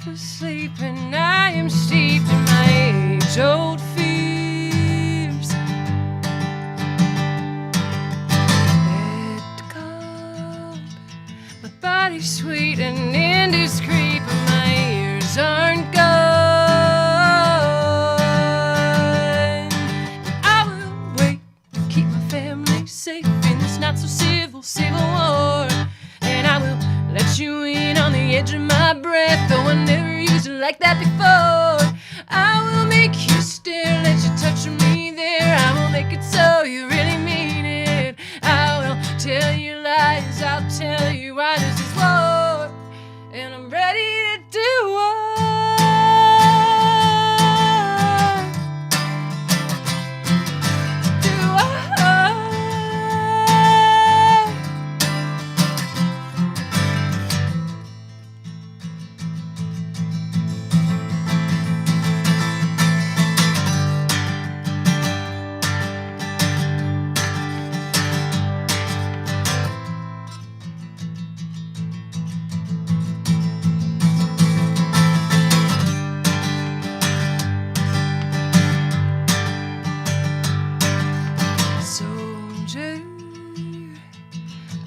to sleep, and I am steeped in my age-old fears. Let go. My body's sweet and indiscreet, but my ears aren't gone. I will wait to keep my family safe in this not-so-civil civil war. And I will let you in on the edge of my breath, though I never used it like that before. I will make you stare, let you touch me there. I will make it so you really mean it. I will tell you lies, I'll tell you why this is war. And I'm ready to do war.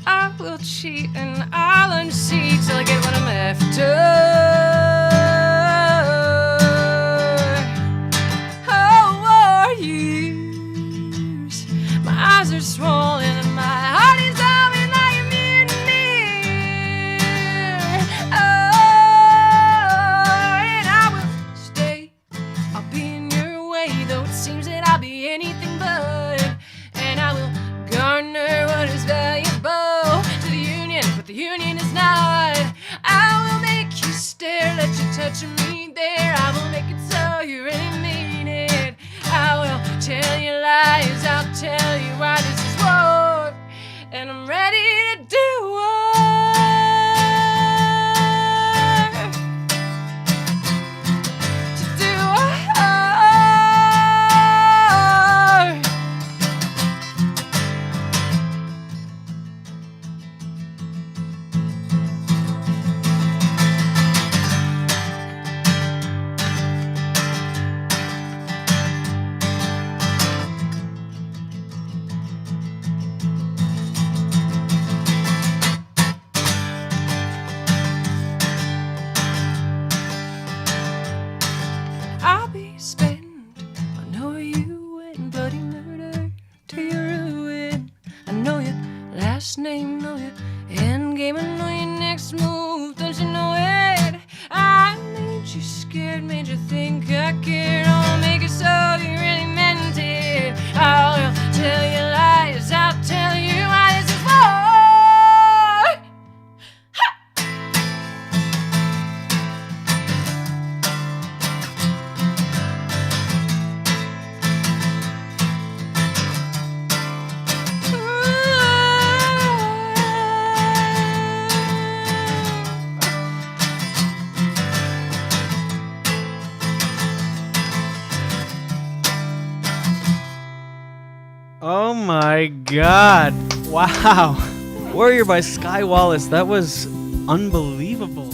I will cheat and I'll unseat till I get what I'm after. Oh, war years. My eyes are swollen and my heart is humming like a mutineer. Oh, and I will stay. I'll be in your way, though it seems that I'll be anything but. And I will garner what is valuable to the union, but the union is not. I will make you stare, let you touch me there. I will make it so you really mean it. I will tell you lies, I'll tell you why this is war. And I'm ready to do war. To do war. I'll be spent. I know you went bloody murder to your ruin. I know your last name, know your end game. I know your next move, don't you know it? I made you scared, made you think I cared. I'll make it so you really meant it. I'll tell you lies, I'll tell you why this is war. Oh my god. Wow. Warrior by Skye Wallace. That was unbelievable.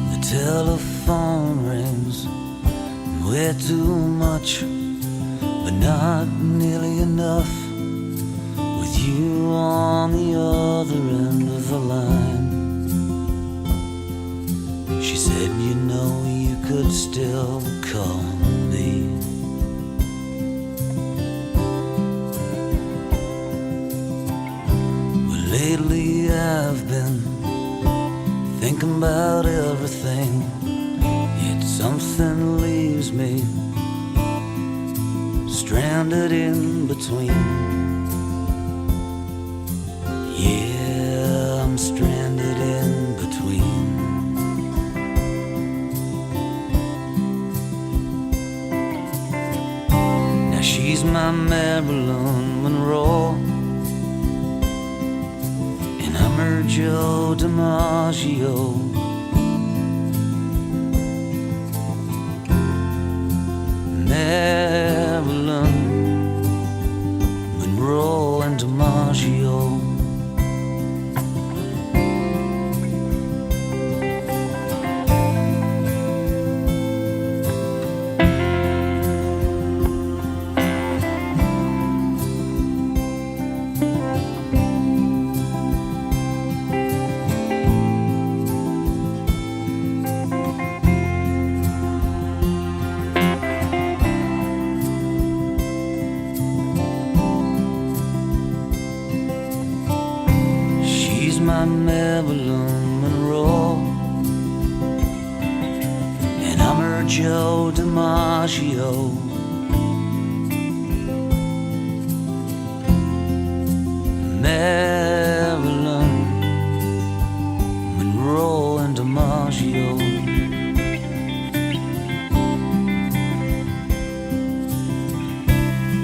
The telephone rings way too much, but not nearly enough. With you on the other end of the line, she said, you know, you could still call me. Well, lately I've been thinking about everything, yet something leaves me stranded in between. Yeah, I'm stranded in between. Now she's my Marilyn Monroe, and I'm her Joe DiMaggio. Marilyn Monroe and DiMaggio. my Marilyn Monroe, and I'm her Joe DiMaggio. Marilyn Monroe and DiMaggio.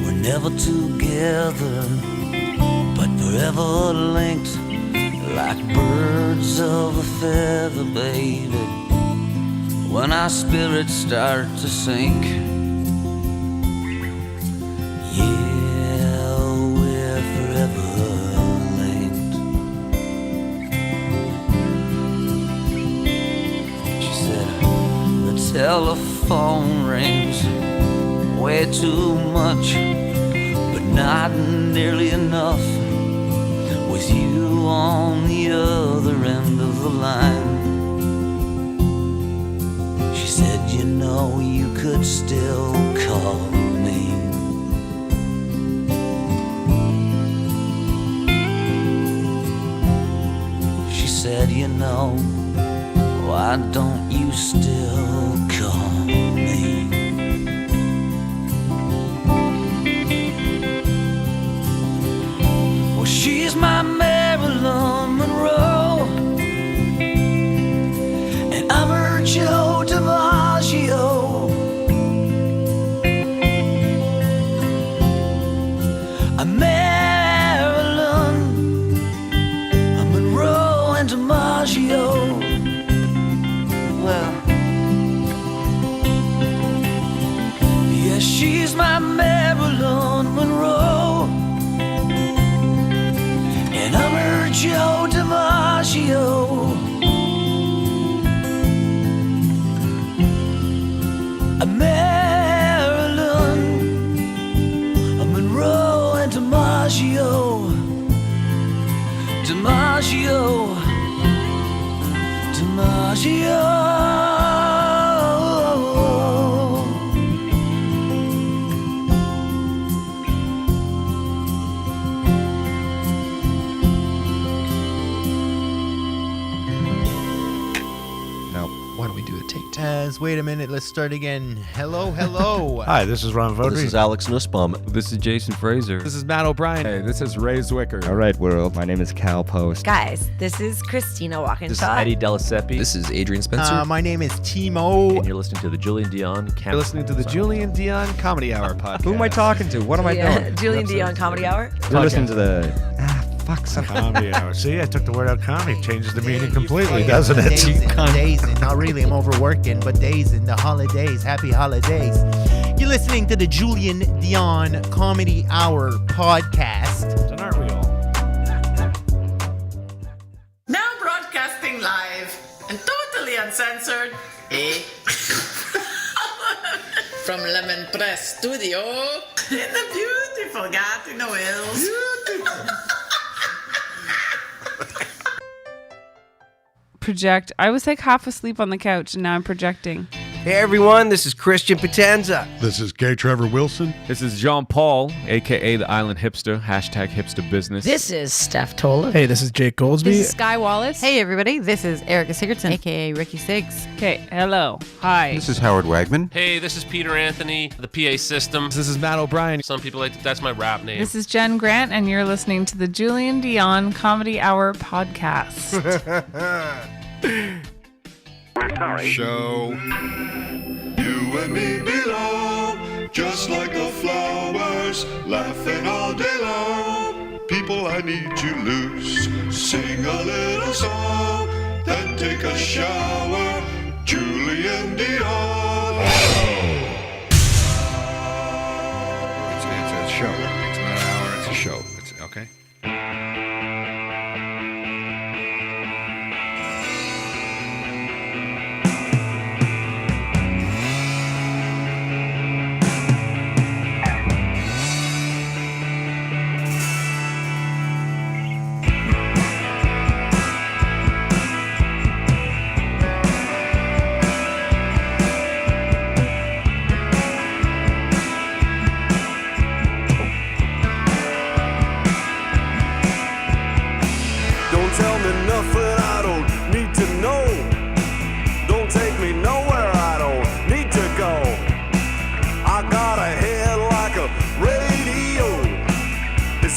We're never together, but forever linked, like birds of a feather, baby. When our spirits start to sink, yeah, we're forever linked. She said, the telephone rings way too much, but not nearly enough, with you on the other end of the line. She said, you know, you could still call me. She said, you know, why don't you still call me? Well, she's my Marilyn Monroe, and I'm her Joe DiMaggio. I'm Marilyn Monroe and DiMaggio. Well, yeah, she's my Marilyn Monroe, and I'm her Joe DiMaggio. A Marilyn, a Monroe and DiMaggio. DiMaggio, DiMaggio. Why don't we do a take two? Wait a minute, let's start again. Hello, hello. Hi, this is Ron Vodry. This is Alex Nussbaum. This is Jason Fraser. This is Matt O'Brien. Hey, this is Ray Zwicker. All right, world. My name is Cal Post. Guys, this is Christina Walkinshaw. This is Eddie Deliseppi. This is Adrian Spencer. My name is Timo. And you're listening to the Julien Dionne You're listening to the Julien Dionne Comedy Hour podcast. Who am I talking to? What am I doing? Julien Dionne Comedy Hour. You're listening to the... fuck. Comedy hour. See, I took the word out comedy. Changes the meaning completely, doesn't it? Dazing. Not really, I'm overworking, but dazing. The holidays. Happy holidays. You're listening to the Julien Dionne Comedy Hour podcast. And aren't we all? Now broadcasting live and totally uncensored, from Lemon Press Studio in the beautiful Gatineau Hills. Project. I was like half asleep on the couch and now I'm projecting. Hey everyone, this is Christian Potenza. This is Gay Trevor Wilson. This is Jean Paul, a.k.a. the Island Hipster, hashtag hipster business. This is Steph Tola. Hey, this is Jake Goldsby. This is Skye Wallace. Hey everybody, this is Erica Sigurdsson, aka Ricky Siggs. Okay, hello. Hi. This is Howard Wagman. Hey, this is Peter Anthony, the PA system. This is Matt O'Brien. Some people that's my rap name. This is Jen Grant and you're listening to the Julien Dionne Comedy Hour podcast. Show. You and me belong, just like the flowers, laughing all day long. People, I need to loose, sing a little song, then take a shower. Julien Dionne. It's a show. It's not an hour, it's a show. It's okay.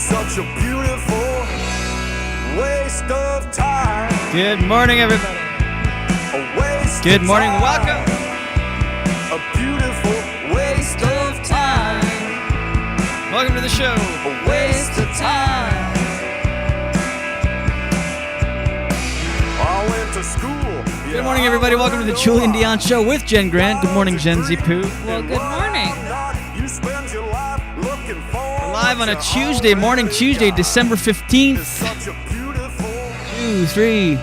such a beautiful waste of time. Good morning, everybody. A waste Good of morning. time. Welcome. A beautiful waste of time. Welcome to the show. A waste of time. I went to school. Good morning, everybody. Welcome to the Julien Dionne Show with Jen Grant. Good morning, Jen Zipu. Well, good morning. We're live on a Tuesday morning, Tuesday, December 15th. 2, 3,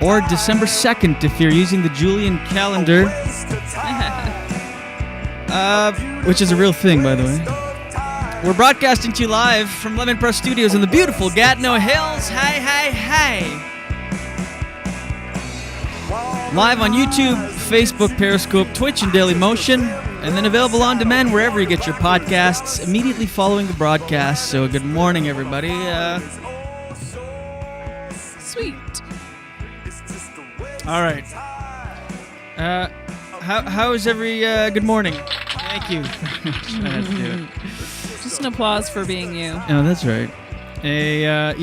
or December 2nd if you're using the Julian calendar. Which is a real thing, by the way. We're broadcasting to you live from Lemon Press Studios in the beautiful Gatineau Hills. Hey, hey, hey. Live on YouTube, Facebook, Periscope, Twitch, and Dailymotion, and then available on demand wherever you get your podcasts immediately following the broadcast. So good morning, everybody. Sweet. All right. How is every good morning? Thank you. I had to do it. Just an applause for being you. Oh, that's right. I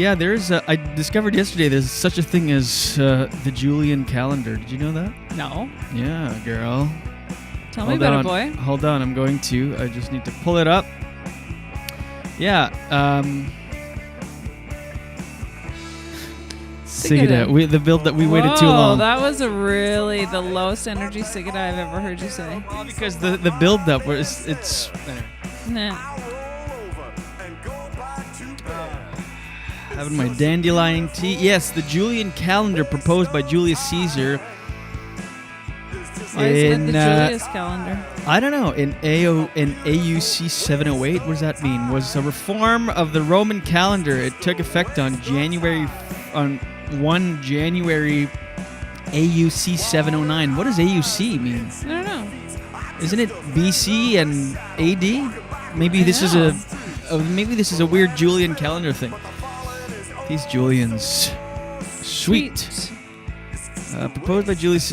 discovered yesterday there's such a thing as the Julian calendar. Did you know that? No. Yeah, girl. Tell me about it, boy. Hold on, I'm going to. I just need to pull it up. Yeah. Sigida. The build that we waited too long. That was the lowest energy Sigida I've ever heard you say. Well, because the build up was it's. Nah. Having my dandelion tea. Yes, the Julian calendar proposed by Julius Caesar. Why is it the Julius calendar? I don't know. In AUC 708, what does that mean? Was a reform of the Roman calendar. It took effect on 1 January AUC 709. What does AUC mean? I don't know. Isn't it BC and AD? Maybe this is a weird Julian calendar thing. These Julians. Sweet. Proposed by Julius.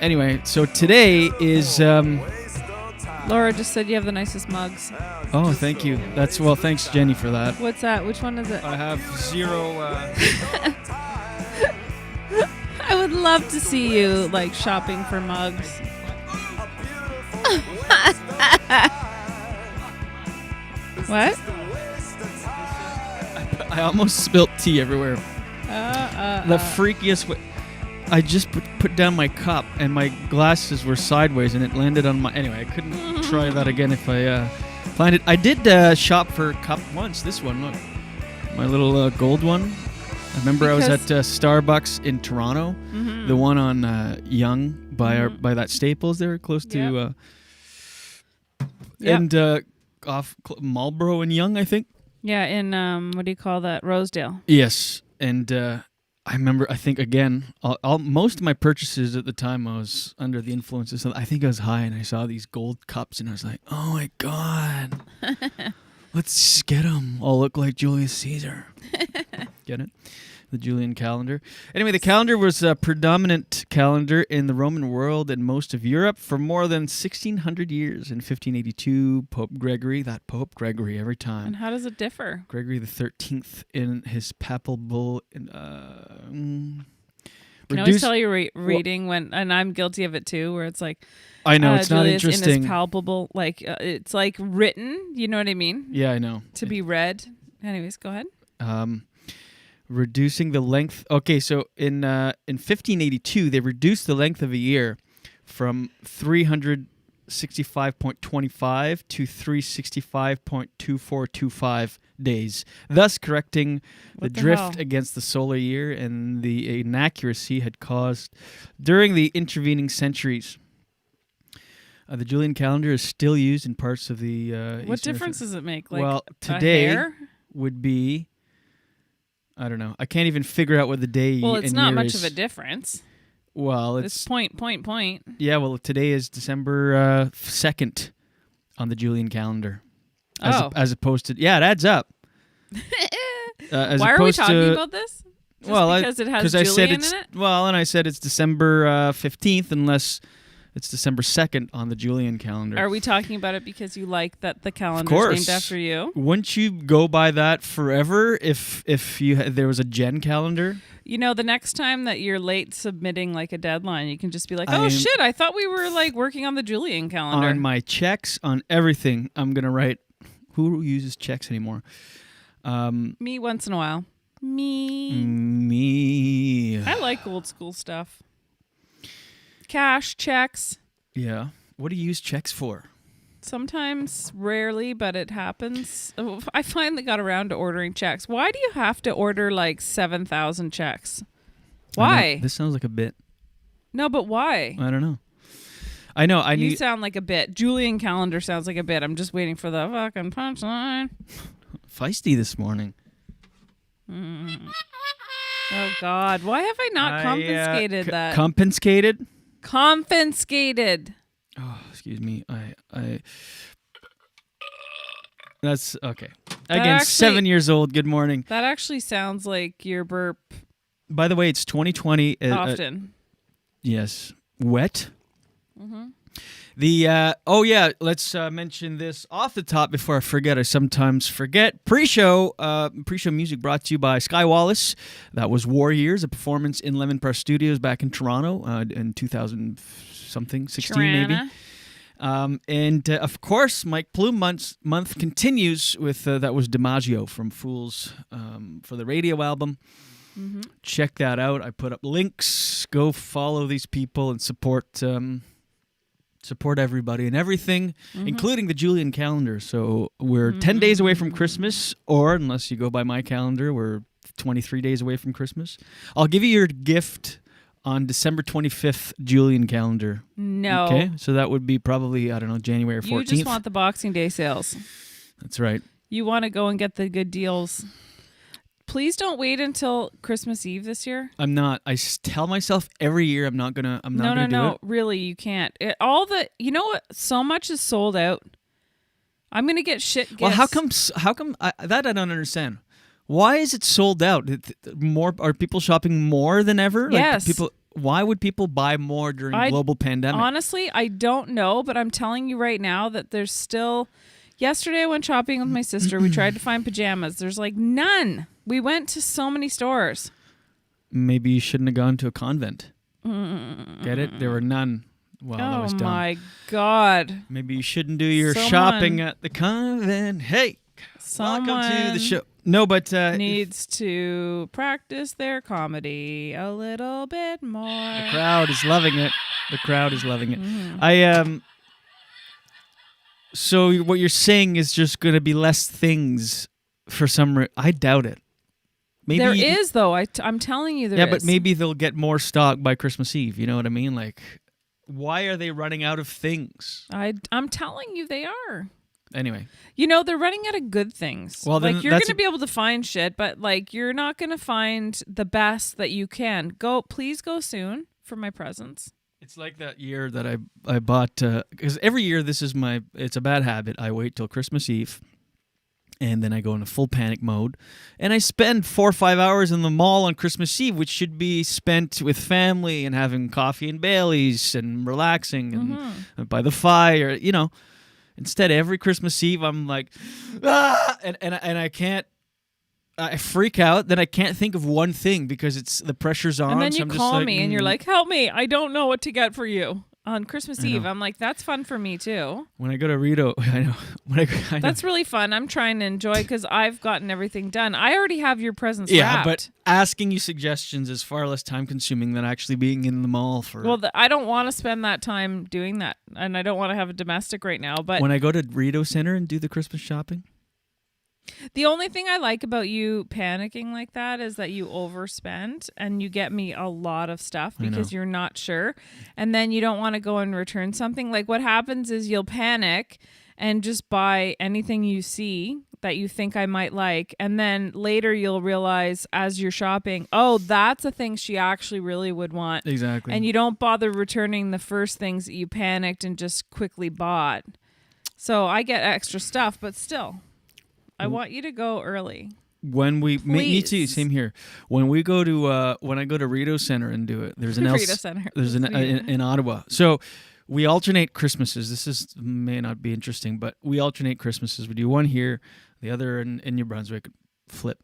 Anyway, so today is. Laura just said you have the nicest mugs. Oh, thank you. Thanks, Jenny, for that. What's that? Which one is it? I have 0. I would love to see you, like, shopping for mugs. What? I almost spilt tea everywhere. The freakiest way. I just put down my cup and my glasses were sideways and it landed on my... Anyway, I couldn't try that again if I planned it. I did shop for a cup once. This one, look. My little gold one. I remember I was at Starbucks in Toronto. Mm-hmm. The one on Yonge by that Staples there, close to... And off Marlborough and Yonge, I think. Yeah, in, what do you call that? Rosedale. Yes, and I remember, I think, again, most of my purchases at the time, I was under the influence of something. I think I was high, and I saw these gold cups, and I was like, oh, my God. Let's just get them. All look like Julius Caesar. Get it? The Julian calendar. Anyway, the calendar was a predominant calendar in the Roman world and most of Europe for more than 1,600 years. In 1582, Pope Gregory every time. And how does it differ? Gregory the 13th in his papal bull. I can always tell you're reading when, and I'm guilty of it too, where it's like, I know, it's Julius not interesting. In his palpable, like, it's like written, you know what I mean? Yeah, I know. To be read. Anyways, go ahead. Reducing the length. Okay, so in 1582, they reduced the length of a year from 365.25 to 365.2425 days, thus correcting the drift against the solar year and the inaccuracy had caused during the intervening centuries. The Julian calendar is still used in parts of the what difference does it make? Like, well, today a hair? Would be... I don't know. I can't even figure out what the day. Well, it's not much of a difference. Well, it's point. Yeah, well, today is December 2nd on the Julian calendar. As opposed to... Yeah, it adds up. Why are we talking about this? Just because it has Julian in it? Well, and I said it's December 15th unless It's December 2nd on the Julian calendar. Are we talking about it because you like that the Of calendar's course. named after you? Wouldn't you go by that forever if there was a Jen calendar? You know, the next time that you're late submitting like a deadline, you can just be like, I'm- oh shit, I thought we were like working on the Julian calendar. On my checks, on everything, I'm going to write, who uses checks anymore? Me once in a while. Me. Me. I like old school stuff. Cash, checks. Yeah. What do you use checks for? Sometimes, rarely, but it happens. I finally got around to ordering checks. Why do you have to order like 7,000 checks? Why? This sounds like a bit. No, but why? I don't know. I know. You sound like a bit. Julian calendar sounds like a bit. I'm just waiting for the fucking punchline. Feisty this morning. Oh, God. Why have I not confiscated that? Confiscated? Confiscated. Oh, excuse me. I. That's okay. That Again, actually- 7 years old. Good morning. That actually sounds like your burp By the way, it's 2020. often. Yes. Wet. Mm-hmm. Let's mention this off the top before I forget. I sometimes forget. Pre-show music brought to you by Skye Wallace. That was War Years, a performance in Lemon Press Studios back in Toronto in 2016 maybe. And of course, Mike Plume month continues with that was DiMaggio from Fools for the radio album. Mm-hmm. Check that out. I put up links. Go follow these people and support everybody and everything, including the Julian calendar. So we're 10 days away from Christmas, or unless you go by my calendar, we're 23 days away from Christmas. I'll give you your gift on December 25th Julian calendar. No. Okay, so that would be probably, I don't know, January 14th. You just want the Boxing Day sales. That's right. You want to go and get the good deals. Please don't wait until Christmas Eve this year. I'm not. I tell myself every year I'm not gonna do it. No. Really, you can't. You know what? So much is sold out. I'm gonna get shit gifts. Well, how come that I don't understand. Why is it sold out? Are people shopping more than ever? Yes. Why would people buy more during global pandemic? Honestly, I don't know, but I'm telling you right now that there's still. Yesterday I went shopping with my sister. We tried to find pajamas. There's like none. We went to so many stores. Maybe you shouldn't have gone to a convent. Get it? There were none. Well, that was dumb. Oh my God. Maybe you shouldn't do your shopping at the convent. Hey, welcome to the show. No, but needs to practice their comedy a little bit more. The crowd is loving it. So what you're saying is just going to be less things for some I doubt it. Maybe there is, though. I'm telling you there is. Yeah, but maybe they'll get more stock by Christmas Eve. You know what I mean? Like, why are they running out of things? I'm telling you they are. Anyway. You know, they're running out of good things. Well, then like, you're going to be able to find shit, but like, you're not going to find the best that you can. Please go soon for my presents. It's like that year that I bought, because every year it's a bad habit. I wait till Christmas Eve, and then I go into full panic mode, and I spend 4 or 5 hours in the mall on Christmas Eve, which should be spent with family and having coffee and Baileys and relaxing and by the fire, you know. Instead, every Christmas Eve, I'm like, and I can't. I freak out, then I can't think of one thing because the pressure's on. And then you so call me and you're like, help me, I don't know what to get for you on Christmas Eve. I'm like, that's fun for me too. When I go to Rito, I know. I know. That's really fun. I'm trying to enjoy because I've gotten everything done. I already have your presents wrapped. But asking you suggestions is far less time consuming than actually being in the mall for. Well, I don't want to spend that time doing that, and I don't want to have a domestic right now. But when I go to Rito Center and do the Christmas shopping. The only thing I like about you panicking like that is that you overspend and you get me a lot of stuff because you're not sure. And then you don't want to go and return something. Like what happens is you'll panic and just buy anything you see that you think I might like. And then later you'll realize as you're shopping, oh, that's a thing she actually really would want. Exactly. And you don't bother returning the first things that you panicked and just quickly bought. So I get extra stuff, but still. I want you to go early. When me too, same here. When I go to Rito Center and do it, there's an Rito Center. There's an in Ottawa. So we alternate Christmases. May not be interesting, but we alternate Christmases. We do one here, the other in New Brunswick. Flip.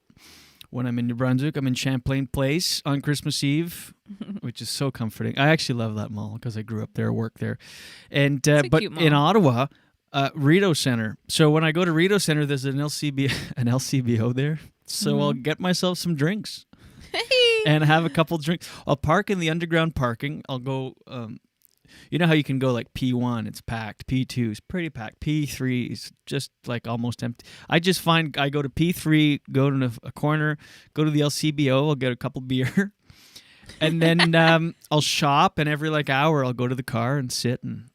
When I'm in New Brunswick, I'm in Champlain Place on Christmas Eve, which is so comforting. I actually love that mall because I grew up there, worked there. And but in Ottawa, Rideau Center. So when I go to Rideau Center, there's an LCBO there. So I'll get myself some drinks and have a couple drinks. I'll park in the underground parking. I'll go. You know how you can go like P1, it's packed. P2 is pretty packed. P3 is just like almost empty. I just find I go to P3, go to a corner, go to the LCBO, I'll get a couple beer. And then I'll shop, and every like hour I'll go to the car and sit and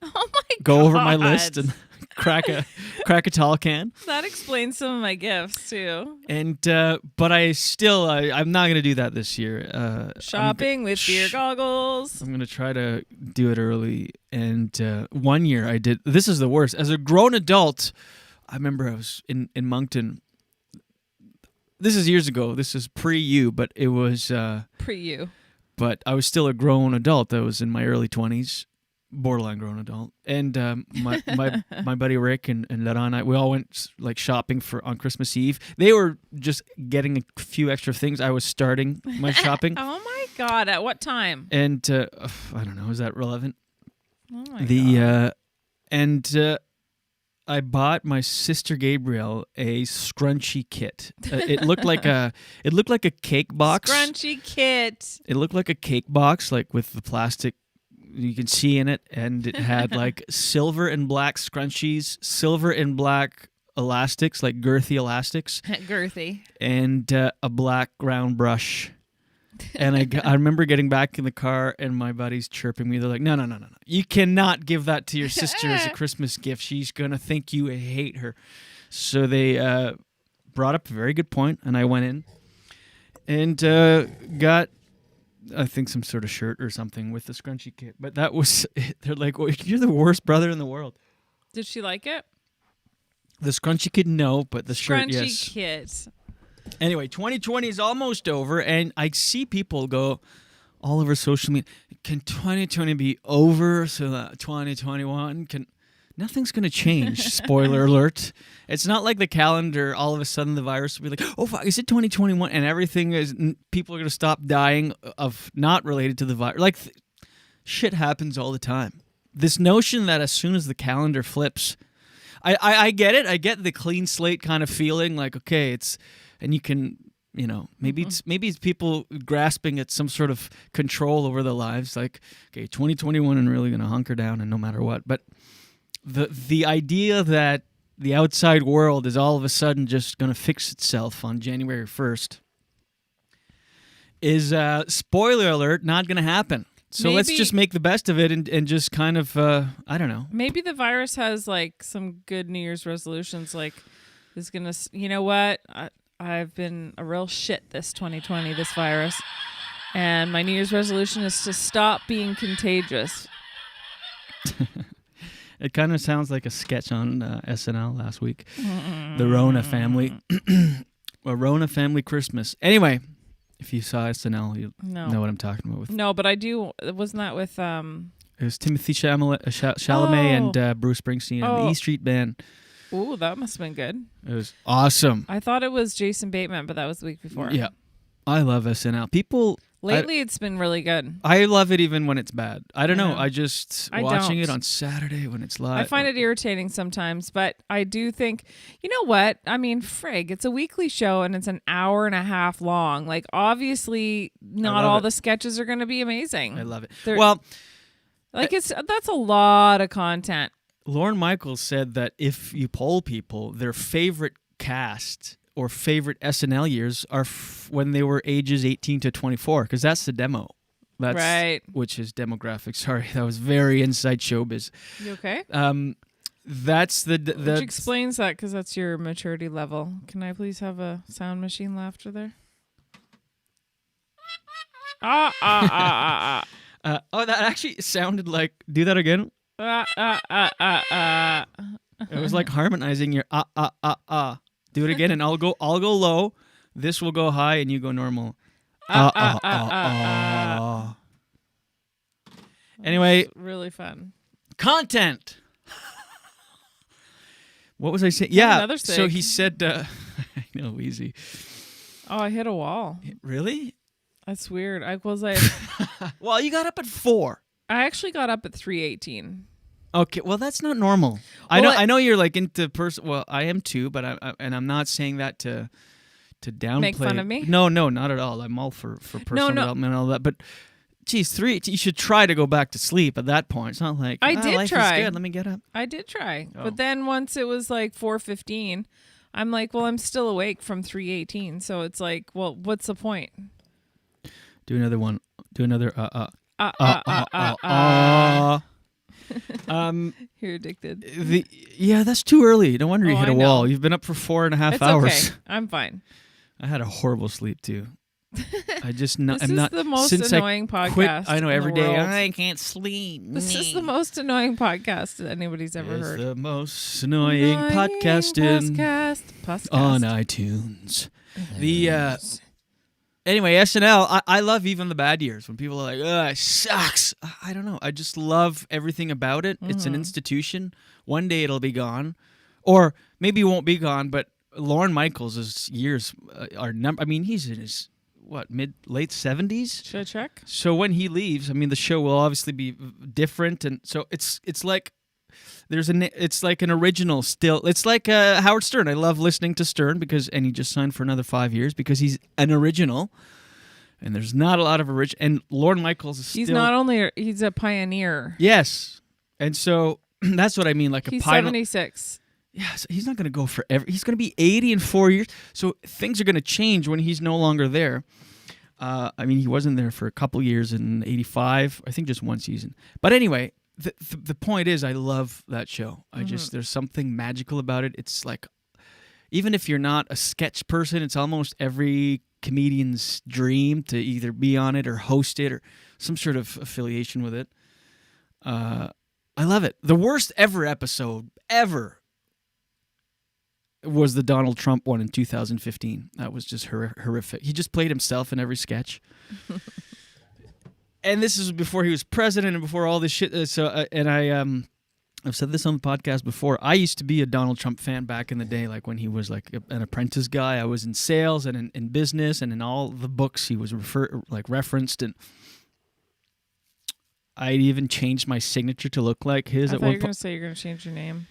go over my list and crack a tall can. That explains some of my gifts too. And but I'm not gonna do that this year. Shopping with beer goggles. I'm gonna try to do it early. And 1 year I did. This is the worst. As a grown adult, I remember I was in Moncton. This is years ago. This is pre-you, but it was pre-you. But I was still a grown adult. I was in my early 20s. Borderline grown adult. And my buddy Rick and Laurent, we all went like shopping on Christmas Eve. They were just getting a few extra things. I was starting my shopping. Oh my God, at what time? And I don't know, is that relevant? Oh my God. And I bought my sister Gabrielle a scrunchie kit. It looked like a cake box. Scrunchie kit. It looked like a cake box, like with the plastic you can see in it, and it had like silver and black scrunchies, silver and black elastics, like girthy elastics. Girthy. And a black round brush. And I remember getting back in the car and my buddies chirping me. They're like, no. You cannot give that to your sister as a Christmas gift. She's going to think you hate her. So they brought up a very good point, and I went in and got, I think, some sort of shirt or something with the scrunchie kit. But that was it. They're like, well, you're the worst brother in the world. Did she like it? The scrunchie kit, no, but the shirt, yes. Scrunchie kit. Anyway, 2020 is almost over, and I see people go all over social media, can 2020 be over so that 2021 can... Nothing's going to change, spoiler alert. It's not like the calendar, all of a sudden the virus will be like, oh, fuck, is it 2021? And everything is... People are going to stop dying of not related to the virus. Like, shit happens all the time. This notion that as soon as the calendar flips... I get it. I get the clean slate kind of feeling, like, okay, it's... And you can, you know, maybe it's people grasping at some sort of control over their lives. Like, okay, 2021, and really going to hunker down and no matter what. But the idea that the outside world is all of a sudden just going to fix itself on January 1st is, spoiler alert, not going to happen. So let's just make the best of it and just kind of, I don't know. Maybe the virus has like some good New Year's resolutions, like is going to, you know what? I've been a real shit this 2020, this virus. And my New Year's resolution is to stop being contagious. It kind of sounds like a sketch on SNL last week. The Rona family. A Rona family Christmas. Anyway, if you saw SNL, you know what I'm talking about. No, but I do. Wasn't that with... It was Timothy Chalamet and Bruce Springsteen and the E Street Band. Ooh, that must have been good. It was awesome. I thought it was Jason Bateman, but that was the week before. Yeah. I love SNL. People... Lately, it's been really good. I love it even when it's bad. I don't know. I just... watching it on Saturday when it's live. I find it irritating sometimes, but I do think... You know what? I mean, frig, it's a weekly show and it's an hour and a half long. Like, obviously, not all the sketches are going to be amazing. I love it. Well... Like, that's a lot of content. Lorne Michaels said that if you poll people, their favorite cast or favorite SNL years are when they were ages 18 to 24, because that's the demo. That's right. Which is demographic. Sorry, that was very inside showbiz. You okay? That's which explains that, because that's your maturity level. Can I please have a sound machine laughter there? Oh, that actually sounded like... Do that again. It was like harmonizing your Do it again, and I'll go low. This will go high, and you go normal. Anyway, really fun. Content. What was I saying? Yeah. another So sig. he said, I know, easy. Oh, I hit a wall. Really? That's weird. Well, you got up at 4. I actually got up at 3:18. Okay, well that's not normal. I know you're like into person. Well, I am too, but I'm not saying that to downplay. Make fun of me? No, not at all. I'm all for personal development and all that. But geez, 3. You should try to go back to sleep at that point. It's not like I did life try. Is good. Let me get up. I did try, Oh. but then once it was like 4:15, I'm like, well, I'm still awake from 3:18, so it's like, well, what's the point? Do another one. Do another. You're addicted. Yeah, that's too early. No wonder you hit I a know. wall. You've been up for 4.5 It's hours. okay. I'm fine. I had a horrible sleep too. I just This I'm is not the most since annoying I podcast. quit, I know in every the day world. I can't sleep. This is the most annoying podcast that anybody's ever It's heard. the most annoying podcast on iTunes. Anyway, SNL. I love even the bad years when people are like, "Ugh, it sucks." I don't know. I just love everything about it. It's an institution. One day it'll be gone, or maybe it won't be gone. But Lorne Michaels' years are number. I mean, he's in his late 70s. Should I check? So when he leaves, I mean, the show will obviously be different, and so it's like it's like an original still. It's like Howard Stern. I love listening to Stern and he just signed for another 5 years because he's an original, and there's not a lot of original. And Lorne Michaels is He's still, not only he's a pioneer. Yes, and so that's what I mean. Like He's a pioneer. 76. Yeah, so he's not going to go forever. He's going to be 80 in 4 years. So things are going to change when he's no longer there. I mean, he wasn't there for a couple years in 85. I think just one season. But anyway, the point is I love that show. There's something magical about it. It's like, even if you're not a sketch person, it's almost every comedian's dream to either be on it or host it or some sort of affiliation with it. I love it. The worst ever episode, ever, was the Donald Trump one in 2015. That was just horrific. He just played himself in every sketch. And this is before he was president and before all this shit. I've said this on the podcast before. I used to be a Donald Trump fan back in the day, like when he was like an apprentice guy. I was in sales and in business and in all the books he was referenced. And I even changed my signature to look like his. I at thought one you were going point. to say you're going to change your name.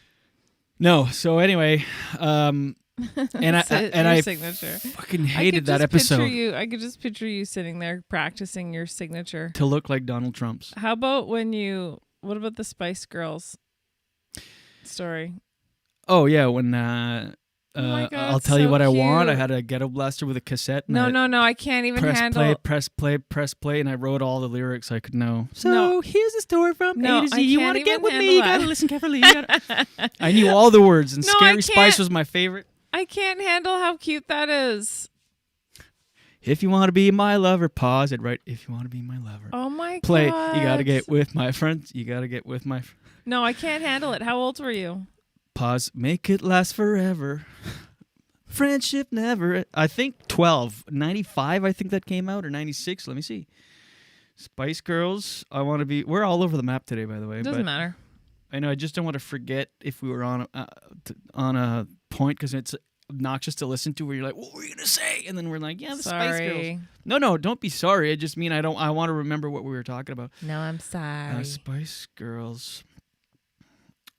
No. So anyway, and I signature. fucking hated that episode. I could just picture you sitting there practicing your signature to look like Donald Trump's. How about what about the Spice Girls story? Oh yeah, when God, I'll tell you so what I cute. want. I had a ghetto blaster with a cassette. And No, I can't even handle. Press play, and I wrote all the lyrics I could know. So No. here's the story from No, A to Z. I You can't want to get even with me? handle You that. gotta listen carefully. I knew all the words, and No, I Scary Spice can't. was my favorite. I can't handle how cute that is. If you want to be my lover, pause it right. If you want to be my lover, Oh my play. God. You gotta get with my friends. You gotta get with my. No, I can't handle it. How old were you? Pause. Make it last forever. Friendship never. I think 12. 95, I think that came out, or 96. Let me see. Spice Girls. I want to be. We're all over the map today, by the way. Doesn't but matter. I know. I just don't want to forget if we were on a point, because it's obnoxious to listen to where you're like, what were you going to say? And then we're like, yeah, the Spice Girls. No, don't be sorry. I just mean I want to remember what we were talking about. No, I'm sorry. Spice Girls.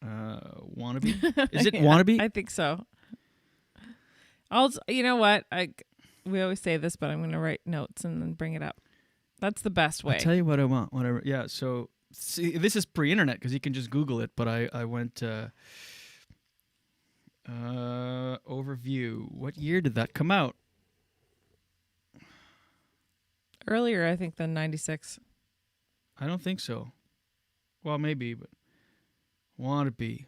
Wannabe? Is it Wannabe? I think so. You know what? We always say this, but I'm going to write notes and then bring it up. That's the best way. I'll tell you what I want. Whatever. Yeah. So see, this is pre-internet because you can just Google it. But I went overview. What year did that come out? Earlier, I think, than 96. I don't think so. Well, maybe, but Wannabe.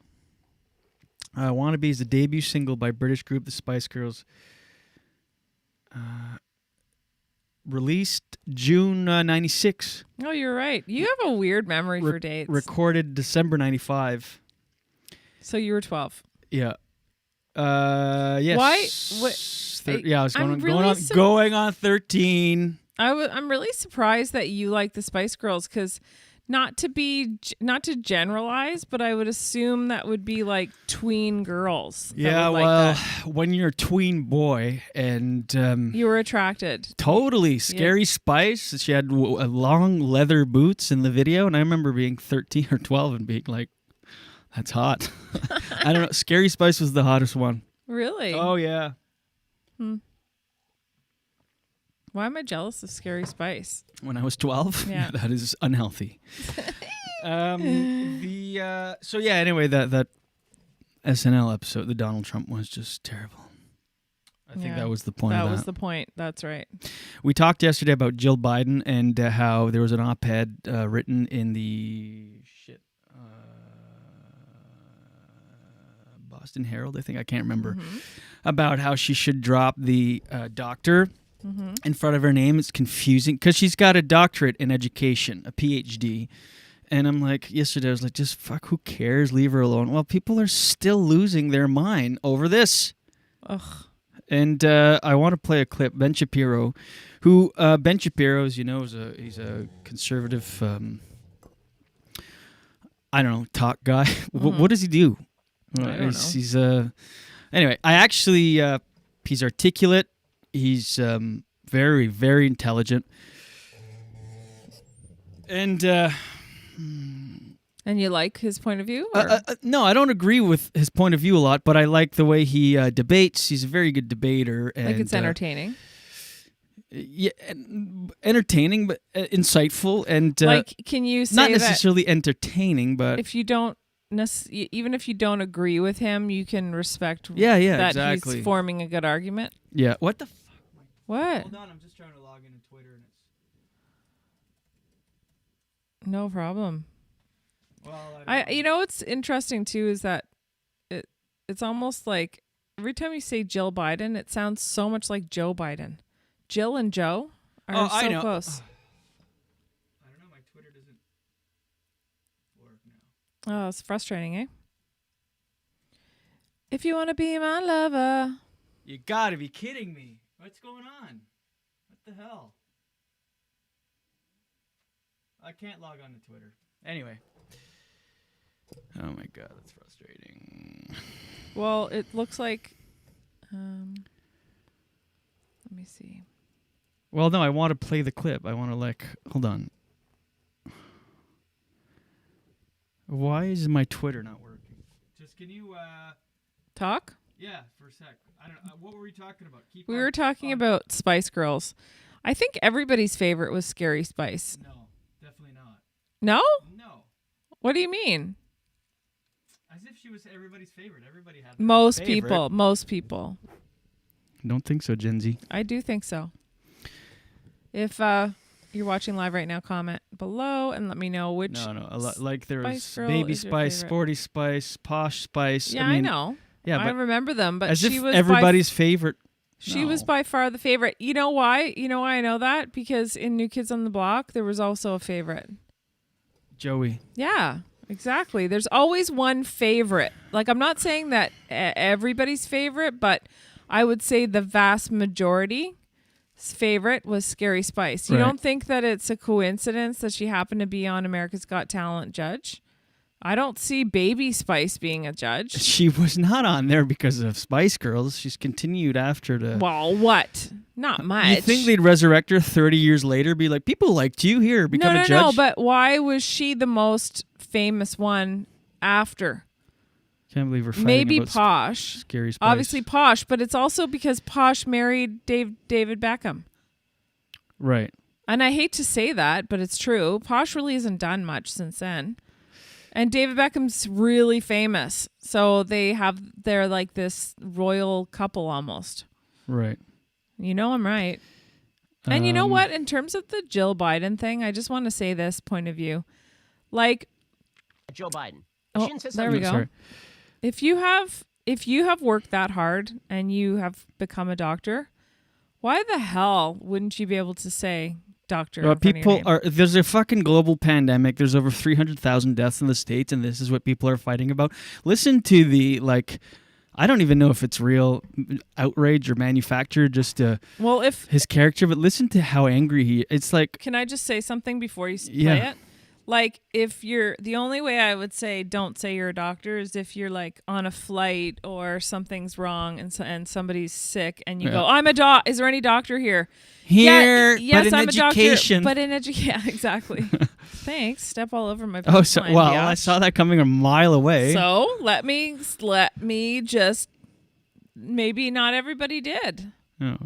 Wannabe is the debut single by British group The Spice Girls. Released June 96. Oh, you're right. You have a weird memory for dates. Recorded December 95. So you were 12. Yeah. Yes. Why? Yeah, I was going on 13. I'm really surprised that you like the Spice Girls, because Not to generalize, but I would assume that would be like tween girls. Yeah, well, when you're a tween boy and you were attracted. Totally. Scary Spice. She had long leather boots in the video, and I remember being 13 or 12 and being like, that's hot. I don't know. Scary Spice was the hottest one. Really? Oh, yeah. Why am I jealous of Scary Spice? When I was 12? Yeah. That is unhealthy. So yeah, anyway, that SNL episode, the Donald Trump was just terrible. I think that was the point That of that. was the point. That's right. We talked yesterday about Jill Biden and how there was an op-ed written in the Boston Herald, I think. I can't remember. About how she should drop the doctor in front of her name. It's confusing because she's got a doctorate in education, a PhD. And I'm like, yesterday I was like, just fuck, who cares? Leave her alone. Well, people are still losing their mind over this. Ugh. And I want to play a clip. Ben Shapiro, who Ben Shapiro, as you know, he's a conservative, I don't know, talk guy. What does he do? I don't know. He's anyway. I actually he's articulate. He's very, very intelligent, and you like his point of view? No, I don't agree with his point of view a lot, but I like the way he debates. He's a very good debater. And, like it's entertaining. Yeah, entertaining, but insightful, and like, can you say not necessarily entertaining, but if you don't, even if you don't agree with him, you can respect. Yeah, that exactly. He's forming a good argument. Yeah. What the fuck? What? Hold on, I'm just trying to log into Twitter, and it's no problem. Well, you know what's interesting too is that it's almost like every time you say Jill Biden, it sounds so much like Joe Biden. Jill and Joe are so I know. close. I don't know. My Twitter doesn't work now. Oh, it's frustrating, eh? If you want to be my lover. You gotta be kidding me. What's going on? What the hell? I can't log on to Twitter. Anyway. Oh my god, that's frustrating. Well, it looks like... let me see. Well, no, I want to play the clip. I want to hold on. Why is my Twitter not working? Just can you talk? Yeah, for a sec. I don't know. What were we talking about? We were talking about Spice Girls. I think everybody's favorite was Scary Spice. No, definitely not. No? No. What do you mean? As if she was everybody's favorite. Everybody had Most favorite. people. Most people. Don't think so, Gen Z. I do think so. If you're watching live right now, comment below and let me know which. No. Like there was Girl Baby is your Spice, favorite. Sporty Spice, Posh Spice. Yeah, I mean, I know. Yeah, I remember them, but as she if was everybody's favorite. She was by far the favorite. You know why? You know why I know that? Because in New Kids on the Block, there was also a favorite. Joey. Yeah, exactly. There's always one favorite. Like, I'm not saying that everybody's favorite, but I would say the vast majority's favorite was Scary Spice. You don't think that it's a coincidence that she happened to be on America's Got Talent judge? I don't see Baby Spice being a judge. She was not on there because of Spice Girls. She's continued after the... Well, what? Not much. You think they'd resurrect her 30 years later, be like, people liked you here, become a judge? No, but why was she the most famous one after? Can't believe we're fighting Maybe about Posh. Scary Spice. Obviously Posh, but it's also because Posh married David Beckham. Right. And I hate to say that, but it's true. Posh really hasn't done much since then. And David Beckham's really famous. So they're like this royal couple almost. Right. You know I'm right. And you know what? In terms of the Jill Biden thing, I just want to say this point of view. Like Joe Biden. Oh, there we go. Sorry. If you have worked that hard and you have become a doctor, why the hell wouldn't you be able to say doctor? Well, there's a fucking global pandemic. There's over 300,000 deaths in the States, and this is what people are fighting about. Listen to the, I don't even know if it's real outrage or manufactured, just his character, but listen to how angry it's like. Can I just say something before you play it? Like, if you're, the only way I would say don't say you're a doctor is if you're like on a flight or something's wrong and somebody's sick and you go, I'm a doc. Is there any doctor here? Here, yes, but in I'm education. a doctor. But in education, yeah, exactly. Thanks. Step all over my. I saw that coming a mile away. So let me just. Maybe not everybody did. Oh.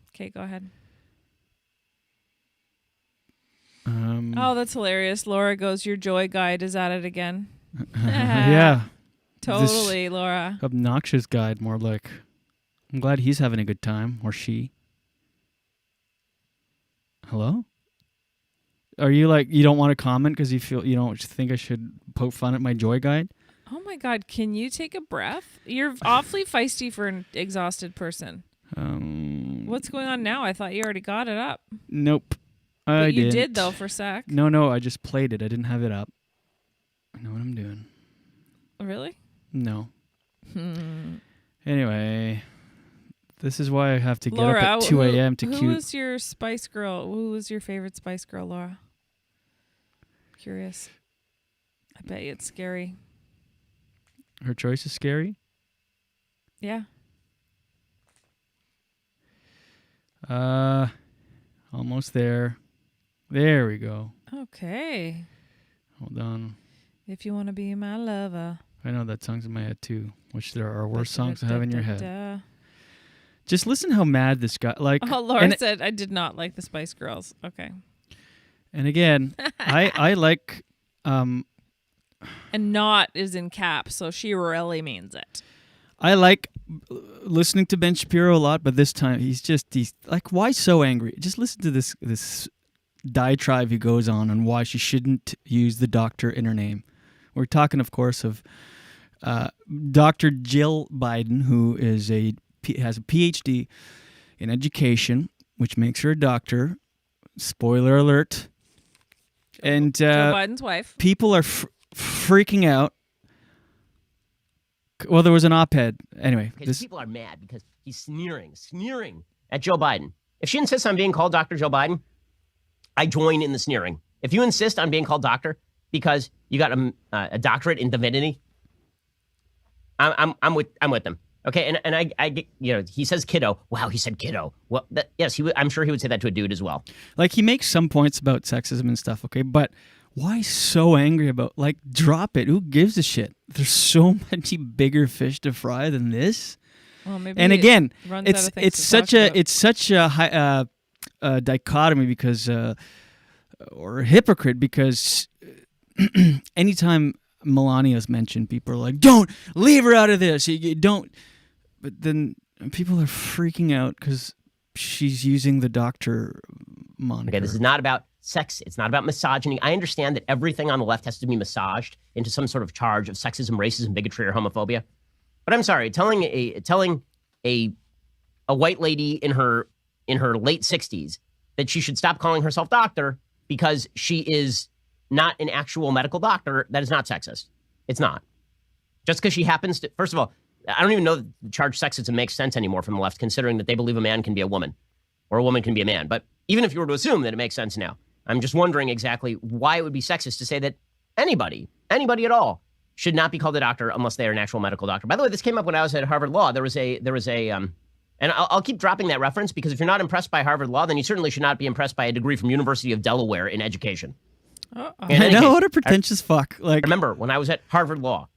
Okay, go ahead. Oh, that's hilarious. Laura goes, your joy guide is at it again. Yeah. Totally, Laura. Obnoxious guide, more like. I'm glad he's having a good time, or she. Hello? Are you like, you don't want to comment because you don't think I should poke fun at my joy guide? Oh my God, can you take a breath? You're awfully feisty for an exhausted person. What's going on now? I thought you already got it up. Nope. But you did, though, for a sec. No, I just played it. I didn't have it up. I know what I'm doing. Really? No. Anyway, this is why I have to get Laura, up at 2 a.m. to Who was your Spice Girl? Who was your favorite Spice Girl, Laura? Curious. I bet you it's scary. Her choice is scary? Yeah. Almost there. There we go. Okay. Hold on. If you want to be my lover. I know that song's in my head too, which there are worse songs to have in your head. Just listen how mad this guy, like. Oh, Laura said I did not like the Spice Girls. Okay. And again, I like. And not is in caps, so she really means it. I like listening to Ben Shapiro a lot, but this time he's like, why so angry? Just listen to this diatribe he goes on why she shouldn't use the doctor in her name. We're talking, of course, of Dr. Jill Biden, who has a PhD in education, which makes her a doctor. Spoiler alert. And Joe Biden's wife. People are freaking out. Well, there was an op-ed. Anyway. People are mad because he's sneering at Joe Biden. If she insists on being called Dr. Joe Biden, I join in the sneering. If you insist on being called doctor because you got a doctorate in divinity, I'm with them. Okay, and I get, he says kiddo. Wow, he said kiddo. Well, yes, I'm sure he would say that to a dude as well. Like, he makes some points about sexism and stuff, okay, but why so angry about, like, drop it. Who gives a shit? There's so many bigger fish to fry than this. Well, maybe and again, it's such a high, dichotomy because, or a hypocrite because anytime Melania's mentioned, people are like, don't leave her out of this. You don't. But then people are freaking out because she's using the doctor moniker. Okay, this is not about sex. It's not about misogyny. I understand that everything on the left has to be massaged into some sort of charge of sexism, racism, bigotry, or homophobia. But I'm sorry, telling a white lady in her late 60s that she should stop calling herself doctor because she is not an actual medical doctor, that is not sexist. It's not. Just because she happens to, first of all, I don't even know that the charge sexism makes sense anymore from the left, considering that they believe a man can be a woman or a woman can be a man. But even if you were to assume that it makes sense now, I'm just wondering exactly why it would be sexist to say that anybody at all should not be called a doctor unless they are an actual medical doctor. By the way, this came up when I was at Harvard Law. There was a, and I'll keep dropping that reference because if you're not impressed by Harvard Law, then you certainly should not be impressed by a degree from University of Delaware in education. I know, what a pretentious fuck. Like, remember when I was at Harvard Law,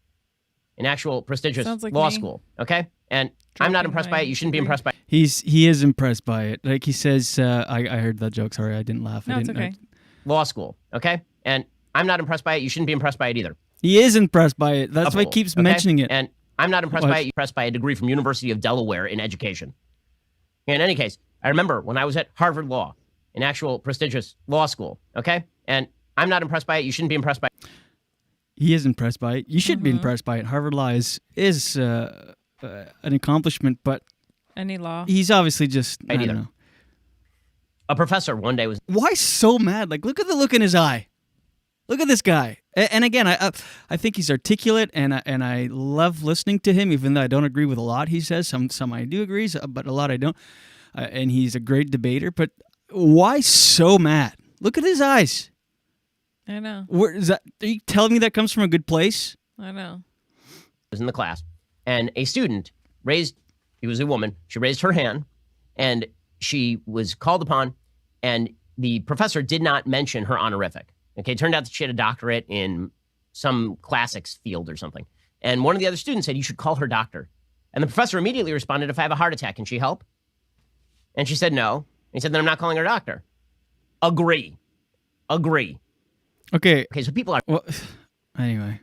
an actual prestigious law school, okay? And I'm not impressed by it. You shouldn't be impressed by it. He is impressed by it. Like he says, I heard that joke. Sorry, I didn't laugh. No, it's okay. Law school, okay? And I'm not impressed by it. You shouldn't be impressed by it either. He is impressed by it. That's why he keeps mentioning it. And I'm not impressed by it. You're impressed by a degree from University of Delaware in education. In any case, I remember when I was at Harvard Law, an actual prestigious law school, okay? And I'm not impressed by it. You shouldn't be impressed by it. He is impressed by it. You should be impressed by it. Harvard Law is an accomplishment, but any law. He's obviously just, I don't know. A professor one day was... Why so mad? Like, look at the look in his eye. Look at this guy. And again, I think he's articulate, and I love listening to him, even though I don't agree with a lot he says. Some I do agree, but a lot I don't. And he's a great debater. But why so mad? Look at his eyes. I know. Where is that? Are you telling me that comes from a good place? I know. Was in the class, and a student he was a woman, she raised her hand, and she was called upon, and the professor did not mention her honorific. Okay, it turned out that she had a doctorate in some classics field or something. And one of the other students said, you should call her doctor. And the professor immediately responded, if I have a heart attack, can she help? And she said no. And he said, then I'm not calling her doctor. Agree. Okay, so people are... Well, anyway.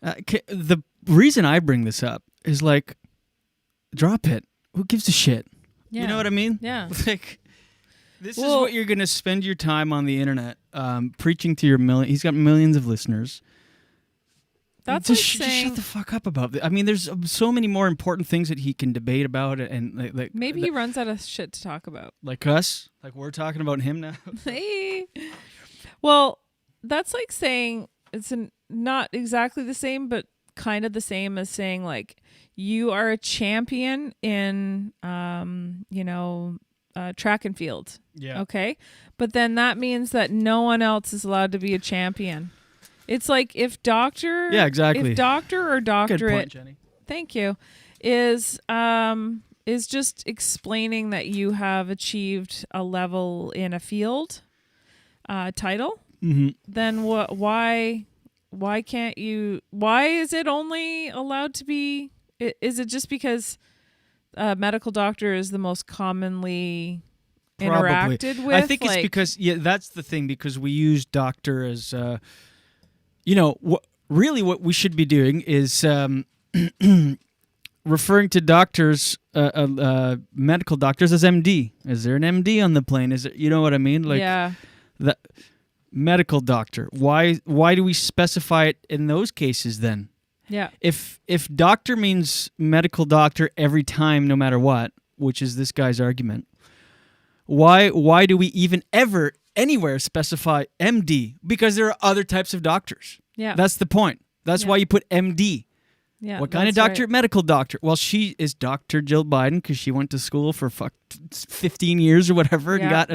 The reason I bring this up is like, drop it. Who gives a shit? Yeah. You know what I mean? Yeah. Like, this is what you're going to spend your time on the internet preaching to your million. He's got millions of listeners. That's just, like saying, just shut the fuck up about it. I mean, there's so many more important things that he can debate about, and like maybe he runs out of shit to talk about. Like us, like we're talking about him now. Well, that's like saying it's not exactly the same, but kind of the same as saying like you are a champion in, track and field. Yeah. Okay. But then that means that no one else is allowed to be a champion. It's like if doctor. Yeah, exactly. If doctor or doctorate. Good point, Jenny. Thank you. Is just explaining that you have achieved a level in a field title. Mm-hmm. Then why can't you? Why is it only allowed to be? Is it just because a medical doctor is the most commonly interacted with? I think it's because that's the thing, because we use doctor as really what we should be doing is referring to doctors, medical doctors, as MD. Is there an MD on the plane? Is it, you know what I mean? Like, yeah. The medical doctor. Why do we specify it in those cases then? Yeah. If doctor means medical doctor every time, no matter what, which is this guy's argument, why do we even ever anywhere specify MD? Because there are other types of doctors. Yeah. That's the point. That's why you put MD. Yeah. What kind of doctor? Right. Medical doctor. Well, she is Dr. Jill Biden because she went to school for 15 years or whatever and got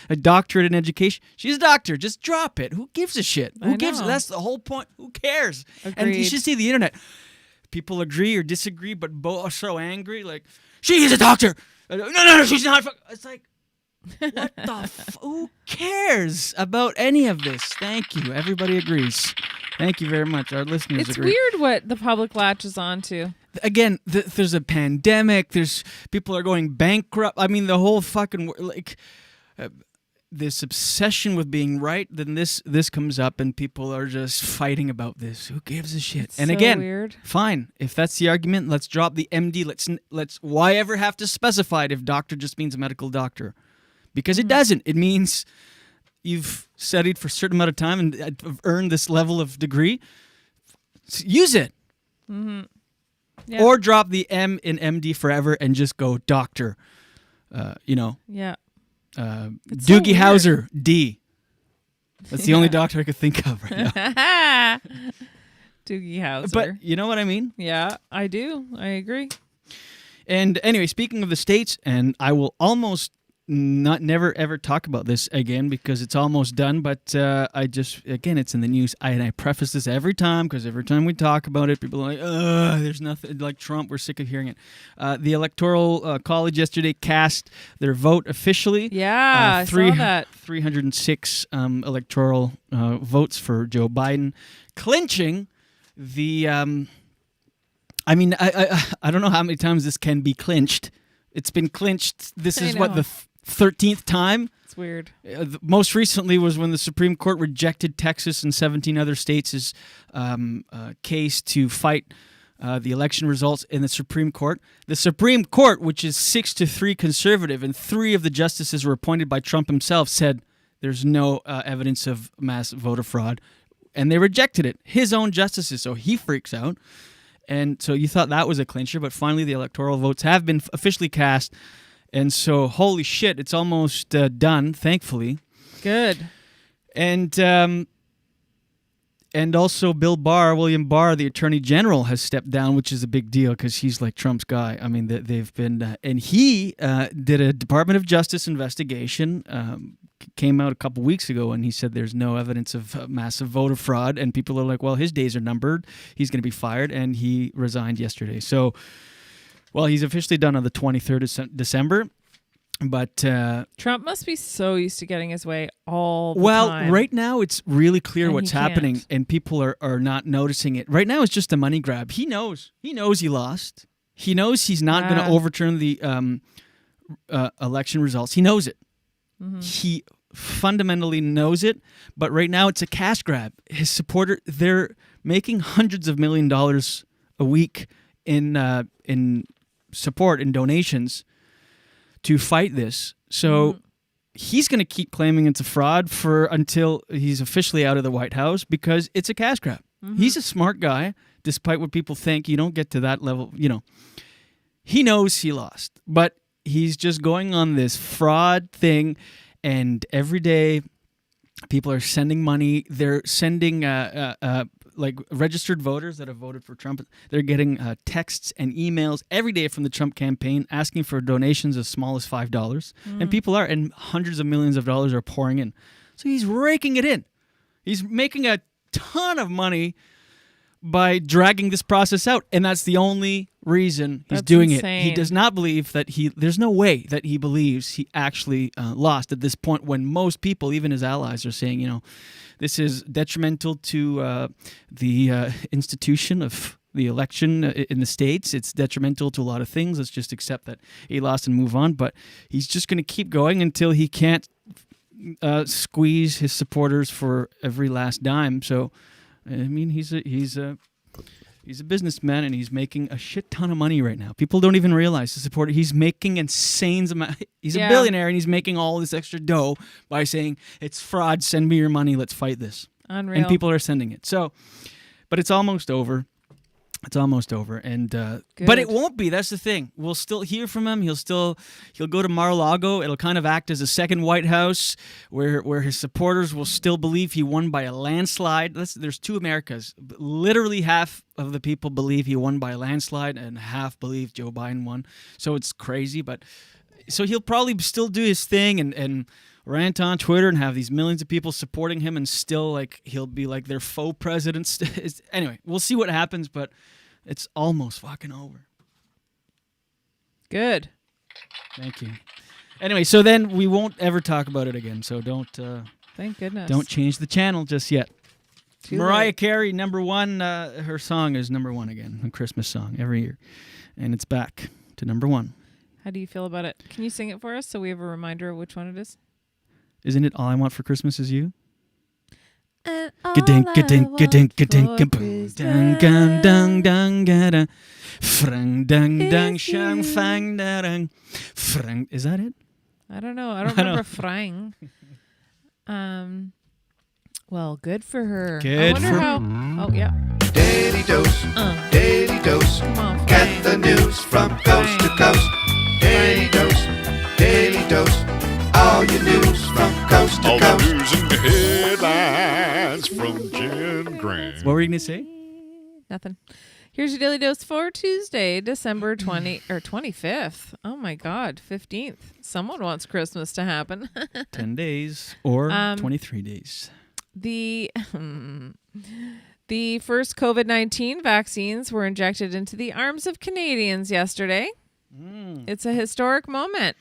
a doctorate in education. She's a doctor. Just drop it. Who gives a shit? Who gives? That's the whole point. Who cares? Agreed. And you should see the internet. People agree or disagree, but both are so angry. Like, she is a doctor. No, she's not. It's like, what the who cares about any of this? Thank you. Everybody agrees. Thank you very much. Our listeners It's agree. weird what the public latches onto. Again, there's a pandemic. There's people are going bankrupt. I mean, the whole fucking this obsession with being right. Then this comes up, and people are just fighting about this. Who gives a shit? It's and so again, weird. Fine. If that's the argument, let's drop the MD. Let's why ever have to specify it if doctor just means medical doctor? Because it doesn't. It means you've studied for a certain amount of time and have earned this level of degree. Use it. Mm-hmm. Yeah. Or drop the M in MD forever and just go doctor. Yeah. Doogie Howser, D. That's the only doctor I could think of right now. Doogie Howser. But you know what I mean? Yeah, I do. I agree. And anyway, speaking of the States, and I will almost never ever talk about this again because it's almost done, but it's in the news. I preface this every time because every time we talk about it, people are like, there's nothing like Trump. We're sick of hearing it. The Electoral College yesterday cast their vote officially. Yeah, I saw that. 306 electoral votes for Joe Biden, clinching the... I don't know how many times this can be clinched. It's been clinched. This is what, the 13th time? It's weird. Most recently was when the Supreme Court rejected Texas and 17 other states' case to fight the election results in the Supreme Court. The Supreme Court, which is 6-3 conservative, and 3 of the justices were appointed by Trump himself, said there's no evidence of mass voter fraud. And they rejected it. His own justices, so he freaks out. And so you thought that was a clincher, but finally the electoral votes have been officially cast. And so, holy shit, it's almost done, thankfully. Good. And also William Barr, the Attorney General, has stepped down, which is a big deal because he's like Trump's guy. I mean, they've been... and he did a Department of Justice investigation came out a couple weeks ago and he said there's no evidence of massive voter fraud, and people are like, well, his days are numbered. He's going to be fired, and he resigned yesterday. So, well, he's officially done on the 23rd of December. But Trump must be so used to getting his way all the time. Well, right now it's really clear And what's he happening, can't. and people are not noticing it. Right now it's just a money grab. He knows he lost. He knows he's not going to overturn the election results. He knows it. Mm-hmm. He fundamentally knows it, but right now it's a cash grab. His supporter, they're making hundreds of $1 million a week in support, in donations, to fight this. So he's going to keep claiming it's a fraud until he's officially out of the White House, because it's a cash grab. He's a smart guy, despite what people think. You don't get to that level, He knows he lost, but he's just going on this fraud thing, and every day people are sending money. They're sending like registered voters that have voted for Trump. They're getting texts and emails every day from the Trump campaign asking for donations as small as $5. And people and hundreds of millions of dollars are pouring in. So he's raking it in. He's making a ton of money by dragging this process out, and that's the only reason he's doing it. He does not believe that there's no way that he believes he actually lost at this point, when most people, even his allies, are saying, this is detrimental to the institution of the election in the States. It's detrimental to a lot of things. Let's just accept that he lost and move on. But he's just going to keep going until he can't squeeze his supporters for every last dime. So, I mean, he's a businessman, and he's making a shit ton of money right now. People don't even realize the supporter. He's making insane amount. He's a billionaire, and he's making all this extra dough by saying it's fraud. Send me your money. Let's fight this. Unreal. And people are sending it. So, but it's almost over. It's almost over, and but it won't be. That's the thing. We'll still hear from him. He'll go to Mar-a-Lago. It'll kind of act as a second White House, where his supporters will still believe he won by a landslide. There's two Americas. Literally half of the people believe he won by a landslide, and half believe Joe Biden won. So it's crazy, but so he'll probably still do his thing and rant on Twitter and have these millions of people supporting him, and still he'll be like their faux president. Anyway, we'll see what happens, but it's almost fucking over. Good. Thank you. Anyway, so then we won't ever talk about it again. So don't. Thank goodness. Don't change the channel just yet. Too Mariah late. Carey, number one. Her song is number one again, a Christmas song every year, and it's back to number one. How do you feel about it? Can you sing it for us so we have a reminder of which one it is? Isn't it All I Want for Christmas Is You? And Ga-dink, ga-dink, ga-dink, ga-dink, ga-boom, dang, gang, dang, dang, ga-da, frang, dang, dang, shang, fang, da, dang, frang. Is that it? I don't know. I don't remember Frang. Well, good for her. Good I wonder for how. Oh yeah. Daily dose, daily dose. Come on, Get the news from coast to coast. Daily dose, daily dose. All your news from coast to All coast. the news and headlines from Jen Grant. What were you going to say? Nothing. Here's your daily dose for Tuesday, December 25th. Oh my God, 15th. Someone wants Christmas to happen. 10 days or 23 days. The first COVID-19 vaccines were injected into the arms of Canadians yesterday. It's a historic moment.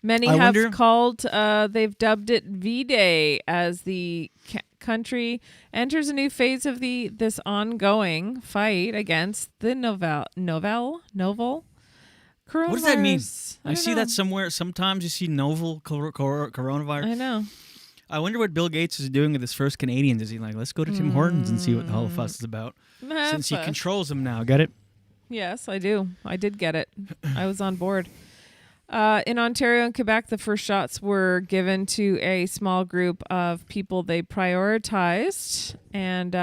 Many have called, they've dubbed it V-Day, as the country enters a new phase of this ongoing fight against the novel coronavirus. What does that mean? I don't see know. that somewhere. Sometimes you see novel coronavirus. I know. I wonder what Bill Gates is doing with his first Canadians. Is he like, let's go to Tim Hortons and see what the whole fuss is about? Since he controls them now. Get it? Yes, I do. I did get it. I was on board. In Ontario and Quebec, the first shots were given to a small group of people they prioritized. And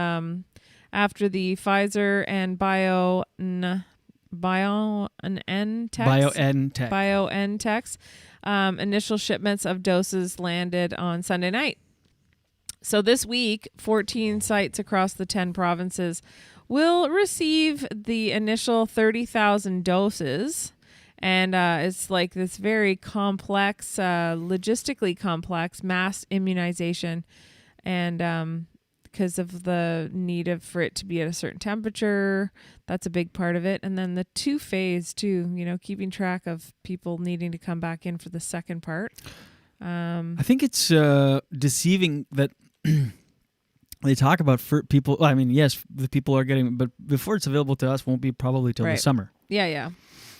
after the Pfizer and BioNTech initial shipments of doses landed on Sunday night. So this week, 14 sites across the 10 provinces will receive the initial 30,000 doses. And it's like this very complex, logistically complex mass immunization. And because of the need for it to be at a certain temperature, that's a big part of it. And then the 2-phase too, keeping track of people needing to come back in for the second part. I think it's deceiving that they talk about for people. I mean, yes, the people are getting, but before it's available to us, won't be probably till the summer. Yeah,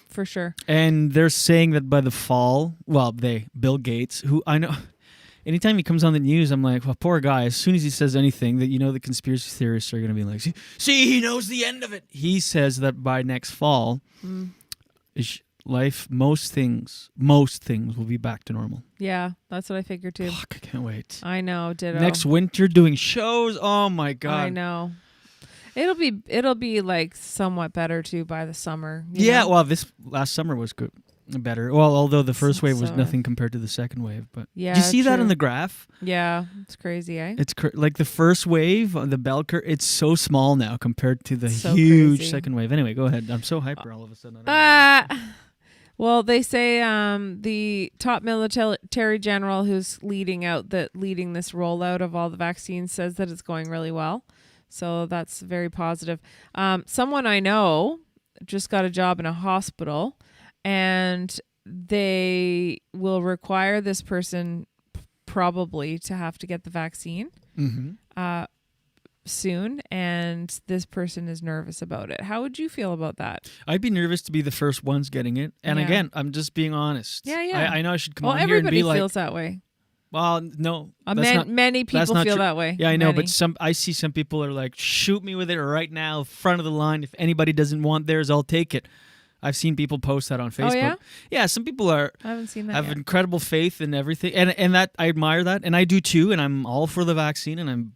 for sure. And they're saying that by the fall, Bill Gates, who I know, anytime he comes on the news, I'm like, well, poor guy. As soon as he says anything, that the conspiracy theorists are going to be like, see, he knows the end of it. He says that by next fall, most things will be back to normal. Yeah, that's what I figured too. Fuck, I can't wait. I know, ditto. Next winter doing shows. Oh my God. I know. It'll be like somewhat better too by the summer. Yeah, well, this last summer was good. Better. Well, although the first wave was nothing compared to the second wave, but yeah, do you see that on the graph? Yeah, it's crazy, eh? It's like the first wave, the bell curve. It's so small now compared to the huge crazy. Second wave. Anyway, go ahead. I'm so hyper all of a sudden. Well, they say the top military general who's leading this rollout of all the vaccines says that it's going really well. So that's very positive. Someone I know just got a job in a hospital, and they will require this person probably to have to get the vaccine soon, and this person is nervous about it. How would you feel about that? I'd be nervous to be the first ones getting it. And again, I'm just being honest. Yeah. I know I should come on here and everybody be like... feels that way. Well, no. Many people feel that way. Yeah, I know, but I see some people are like, shoot me with it right now, front of the line. If anybody doesn't want theirs, I'll take it. I've seen people post that on Facebook. Oh, yeah? Yeah, some people I haven't seen that have yet. incredible faith in everything, and that I admire that, and I do too, and I'm all for the vaccine, and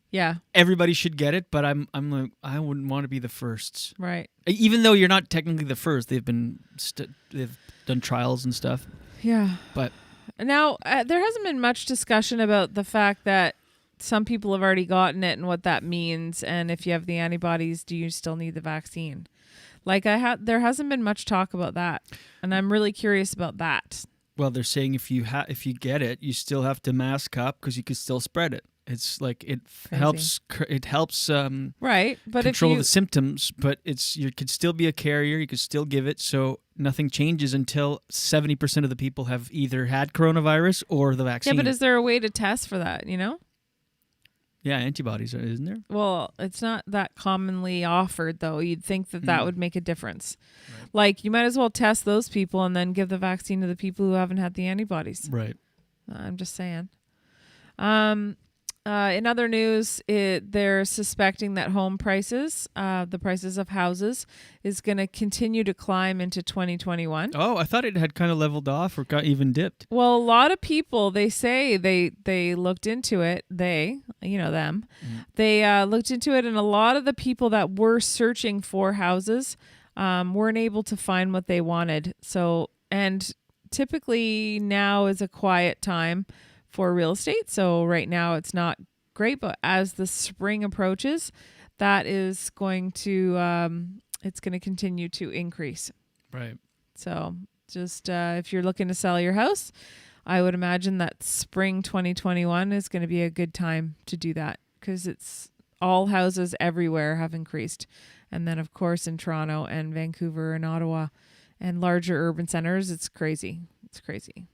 everybody should get it, but I'm like, I wouldn't want to be the first. Right. Even though you're not technically the first, they've done trials and stuff. Yeah. But now there hasn't been much discussion about the fact that some people have already gotten it and what that means, and if you have the antibodies, do you still need the vaccine? Like there hasn't been much talk about that, and I'm really curious about that. Well, they're saying if you get it, you still have to mask up because you could still spread it. It's like it helps right, but control the symptoms, but you could still be a carrier. You could still give it, so nothing changes until 70% of the people have either had coronavirus or the vaccine. Yeah, but is there a way to test for that? Yeah, antibodies, isn't there? Well, it's not that commonly offered, though. You'd think that would make a difference. Right. Like, you might as well test those people and then give the vaccine to the people who haven't had the antibodies. Right. I'm just saying. In other news, they're suspecting that home prices, the prices of houses, is going to continue to climb into 2021. Oh, I thought it had kind of leveled off or got even dipped. Well, a lot of people, they say they looked into it. Them. They looked into it, and a lot of the people that were searching for houses weren't able to find what they wanted. So, and typically now is a quiet time for real estate. So right now it's not great, but as the spring approaches, that is going to it's going to continue to increase. Right. So just if you're looking to sell your house, I would imagine that spring 2021 is going to be a good time to do that, because it's all houses everywhere have increased. And then of course in Toronto and Vancouver and Ottawa and larger urban centers, it's crazy. It's crazy.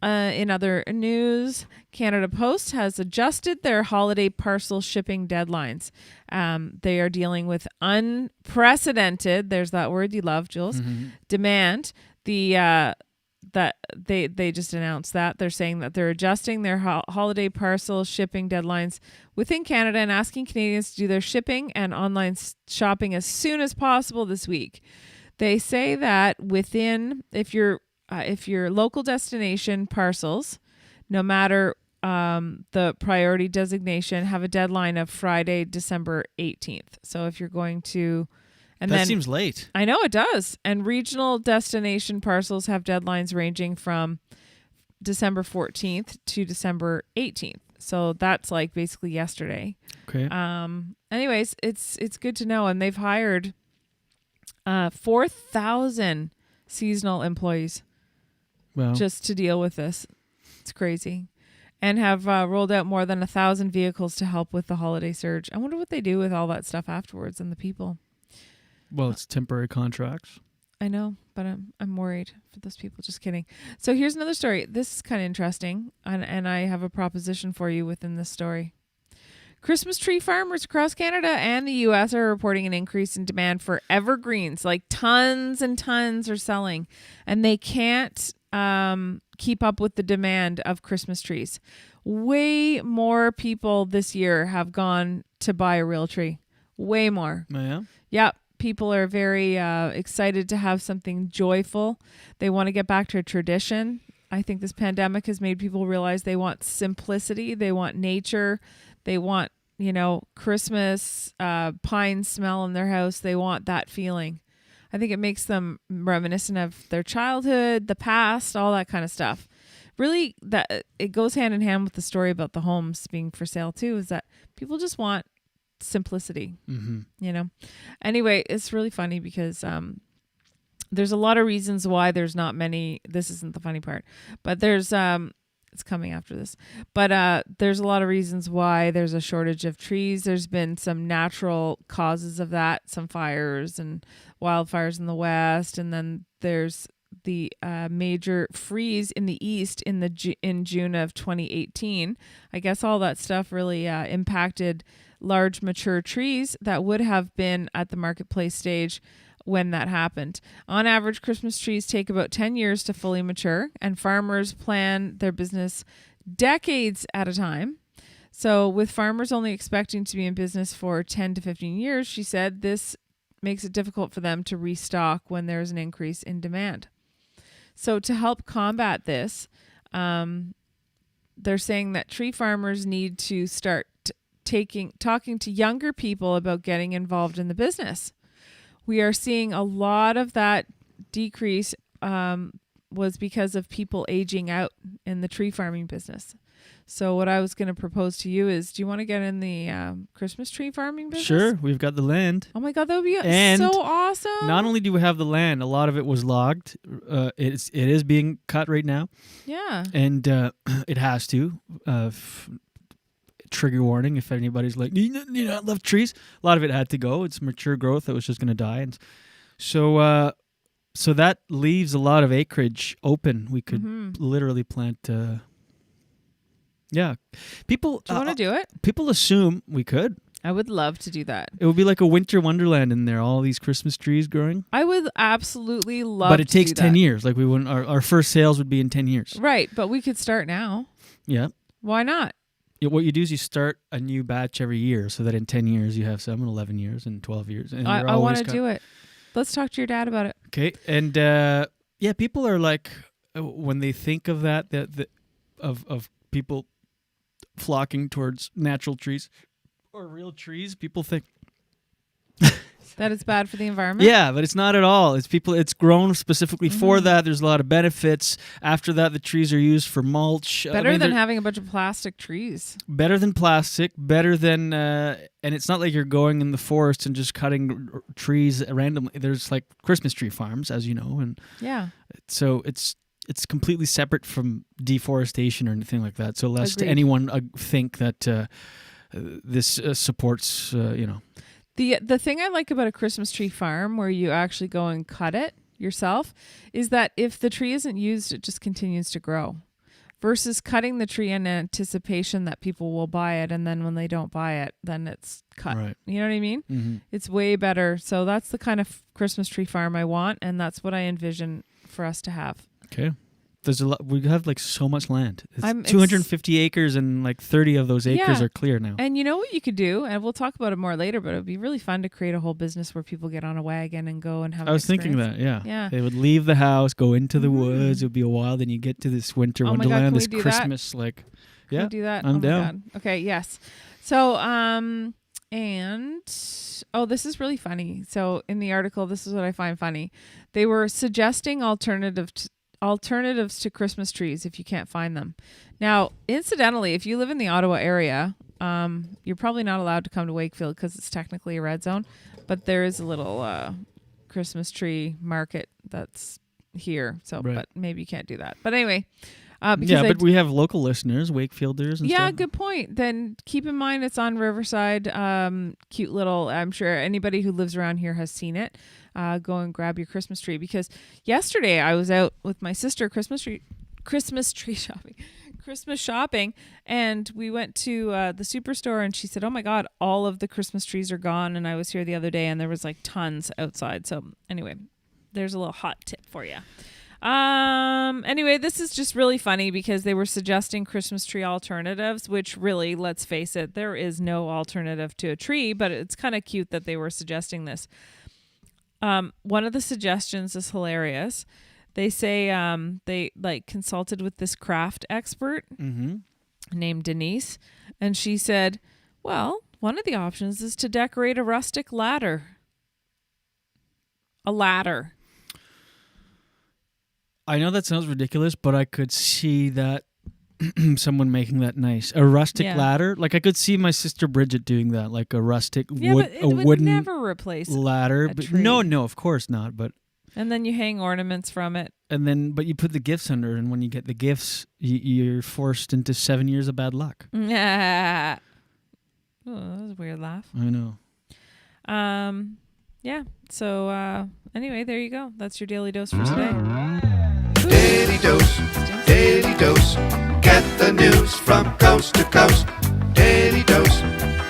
In other news, Canada Post has adjusted their holiday parcel shipping deadlines. They are dealing with unprecedented, there's that word you love, Jules, demand. That they just announced that. They're saying that they're adjusting their holiday parcel shipping deadlines within Canada and asking Canadians to do their shipping and online shopping as soon as possible this week. They say that if your local destination parcels, no matter the priority designation, have a deadline of Friday, December 18th. So if you're going to... That seems late. I know it does. And regional destination parcels have deadlines ranging from December 14th to December 18th. So that's like basically yesterday. Okay. Anyways, it's good to know. And they've hired 4,000 seasonal employees Well, just to deal with this. It's crazy. And have rolled out more than 1,000 vehicles to help with the holiday surge. I wonder what they do with all that stuff afterwards and the people. well, it's temporary contracts. I know, but I'm worried for those people. Just kidding. So here's another story. This is kind of interesting, and I have a proposition for you within this story. Christmas tree farmers across Canada and the U.S. are reporting an increase in demand for evergreens. Like tons and tons are selling, and they can't keep up with the demand of Christmas trees. Way more people this year have gone to buy a real tree. Way more. Oh, yeah? Yep. People are very excited to have something joyful. They want to get back to a tradition. I think this pandemic has made people realize they want simplicity. They want nature. They want, Christmas pine smell in their house. They want that feeling. I think it makes them reminiscent of their childhood, the past, all that kind of stuff. Really, that it goes hand in hand with the story about the homes being for sale too, is that people just want simplicity. Anyway, it's really funny because there's a lot of reasons why there's not many. This isn't the funny part, but there's it's coming after this, but there's a lot of reasons why there's a shortage of trees. There's been some natural causes of that, some fires and wildfires in the west, and then there's the major freeze in the east in June of 2018. I guess all that stuff really impacted large mature trees that would have been at the marketplace stage when that happened. On average, Christmas trees take about 10 years to fully mature, and farmers plan their business decades at a time. So with farmers only expecting to be in business for 10 to 15 years, she said this makes it difficult for them to restock when there's an increase in demand. So to help combat this, they're saying that tree farmers need to start talking to younger people about getting involved in the business. We are seeing a lot of that decrease was because of people aging out in the tree farming business. So what I was going to propose to you is, do you want to get in the Christmas tree farming business? Sure, we've got the land. Oh my God, that would be And so awesome. Not only do we have the land, a lot of it was logged. It is being cut right now. Yeah. And it has to. Trigger warning if anybody's like, I love trees. A lot of it had to go. It's mature growth that was just going to die. And so that leaves a lot of acreage open. We could literally plant... People... Do you want to do it? People assume we could. I would love to do that. It would be like a winter wonderland in there, all these Christmas trees growing. I would absolutely love But it to takes do 10 that. years. Like we wouldn't... Our first sales would be in 10 years. Right, but we could start now. Yeah. Why not? What you do is you start a new batch every year so that in 10 years you have some, in 11 years, and 12 years. And I want to do it. Let's talk to your dad about it. Okay. And people are like, when they think of that of people flocking towards natural trees or real trees, people think that it's bad for the environment. Yeah, but it's not at all. It's grown specifically for that. There's a lot of benefits. After that, the trees are used for mulch. Better than having a bunch of plastic trees. Better than plastic. Better than and it's not like you're going in the forest and just cutting trees randomly. There's like Christmas tree farms, as you know, and yeah. So it's completely separate from deforestation or anything like that. So lest Agreed. anyone think that this supports, The thing I like about a Christmas tree farm where you actually go and cut it yourself is that if the tree isn't used, it just continues to grow. Versus cutting the tree in anticipation that people will buy it, and then when they don't buy it, then it's cut. Right. You know what I mean? Mm-hmm. It's way better. So that's the kind of Christmas tree farm I want, and that's what I envision for us to have. Okay. There's a lot. We have like so much land. It's I'm 250 acres, and like 30 of those acres are clear now. And you know what you could do, and we'll talk about it more later, but it would be really fun to create a whole business where people get on a wagon and go and have I was thinking that, yeah. Yeah. They would leave the house, go into the woods. It would be a while. Then you get to this winter wonderland, this Christmas, Can yeah. we do that? I'm my down. God. Okay, yes. So, this is really funny. So in the article, this is what I find funny. They were suggesting alternatives to Christmas trees if you can't find them. Now, incidentally, if you live in the Ottawa area, you're probably not allowed to come to Wakefield because it's technically a red zone, but there is a little Christmas tree market that's here. So, Right. but maybe you can't do that. But anyway. But we have local listeners, Wakefielders and stuff. Good point. Then keep in mind it's on Riverside. Cute little, I'm sure anybody who lives around here has seen it. Go and grab your Christmas tree, because yesterday I was out with my sister Christmas shopping, and we went to the superstore, and she said, "Oh my God, all of the Christmas trees are gone." And I was here the other day and there was like tons outside. So anyway, there's a little hot tip for you. Anyway, this is just really funny because they were suggesting Christmas tree alternatives, which really, let's face it, there is no alternative to a tree, but it's kind of cute that they were suggesting this. One of the suggestions is hilarious. They say they like consulted with this craft expert named Denise, and she said, well, one of the options is to decorate a rustic ladder. A ladder. I know that sounds ridiculous, but I could see that someone making that nice. A rustic ladder. Like I could see my sister Bridget doing that, like a rustic but it would wooden never replace ladder. a But tree. no, of course not. But and then you hang ornaments from it. but you put the gifts under, and when you get the gifts, you're forced into 7 years of bad luck. Yeah. Oh, that was a weird laugh. I know. Yeah. So anyway, there you go. That's your daily dose for today. Daily dose, daily dose. Get the news from coast to coast. Daily dose,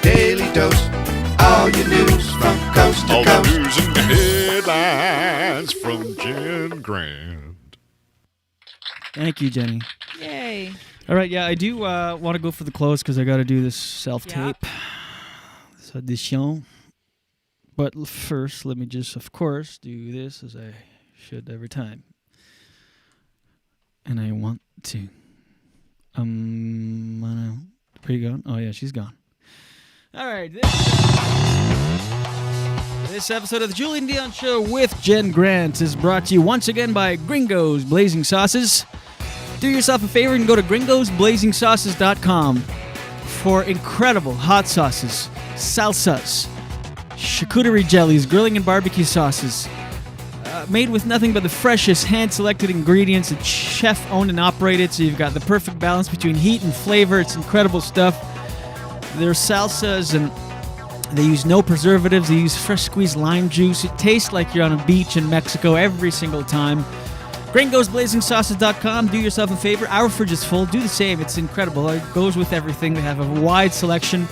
daily dose. All your news from coast to All coast. the news and headlines from Jen Grant. Thank you, Jenny. Yay. All right, I do want to go for the close because I got to do this self-tape. This audition. But first, let me just, of course, do this as I should every time. And I want to. Where you going? Oh, yeah, she's gone. All right. This episode of the Julien Dionne Show with Jen Grant is brought to you once again by Gringos Blazing Sauces. Do yourself a favor and go to gringosblazingsauces.com for incredible hot sauces, salsas, charcuterie jellies, grilling and barbecue sauces, made with nothing but the freshest hand-selected ingredients. It's chef-owned and operated, so you've got the perfect balance between heat and flavor. It's incredible stuff. Their salsas, and they use no preservatives. They use fresh squeezed lime juice. It tastes like you're on a beach in Mexico every single time. GringosBlazingSauces.com. Do yourself a favor. Our fridge is full. Do the same. It's incredible. It goes with everything. They have a wide selection.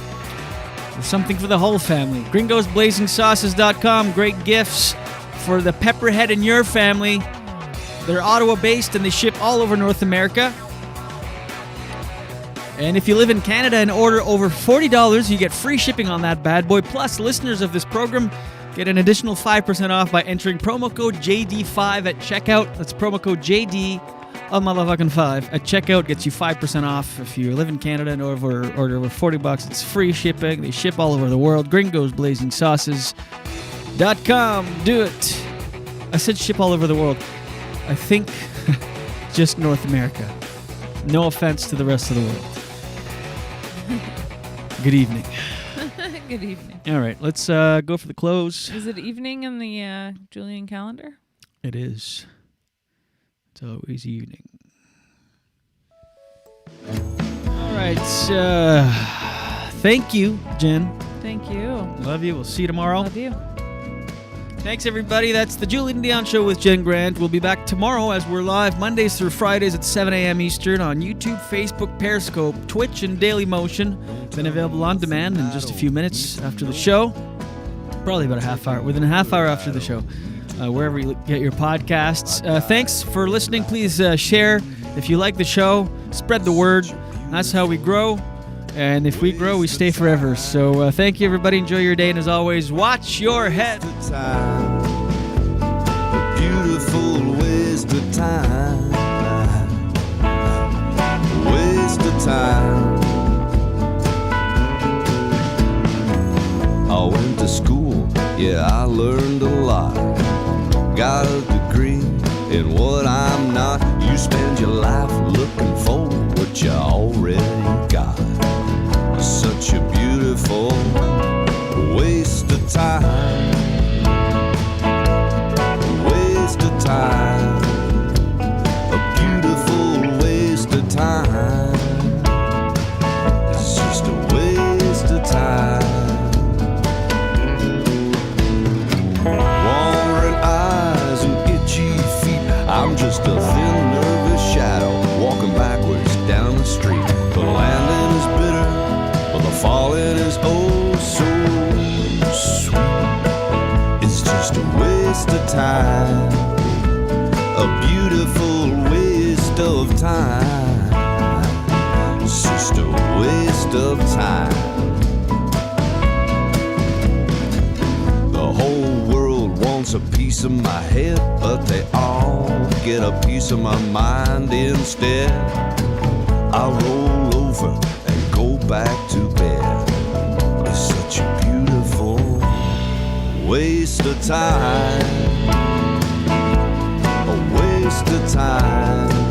There's something for the whole family. GringosBlazingSauces.com. Great gifts for the pepperhead in your family. They're Ottawa-based, and they ship all over North America. And if you live in Canada and order over $40, you get free shipping on that bad boy. Plus, listeners of this program get an additional 5% off by entering promo code JD5 at checkout. That's promo code JD on motherfucking 5 at checkout. Gets you 5% off if you live in Canada and order over $40. It's free shipping. They ship all over the world. GringosBlazingSauces.com. Do it. I said ship all over the world. I think just North America. No offense to the rest of the world. Good evening. Good evening. All right, let's go for the close. Is it evening in the Julian calendar? It is. It's always evening. All right. Thank you, Jen. Thank you. Love you. We'll see you tomorrow. Love you. Thanks, everybody. That's the Julien Dionne Show with Jen Grant. We'll be back tomorrow as we're live Mondays through Fridays at 7 a.m. Eastern on YouTube, Facebook, Periscope, Twitch, and Daily Motion. Then available on demand in just a few minutes after the show. Probably about a half hour, within a half hour after the show, wherever you get your podcasts. Thanks for listening. Please share. If you like the show, spread the word. That's how we grow. And if we grow, we stay forever. So thank you, everybody. Enjoy your day. And as always, watch your head. Beautiful waste of time. Waste of time. I went to school, yeah, I learned a lot. Got a degree in what I'm not. You spend your life looking for what you already got. Such a beautiful waste of time. Waste of time. thin, nervous shadow walking backwards down the street. The landing is bitter, but the falling is oh so sweet. It's just a waste of time, a beautiful waste of time. It's just a waste of time. The whole world wants a piece of my head, but they all get a piece of my mind instead. I roll over and go back to bed. It's such a beautiful waste of time, a waste of time.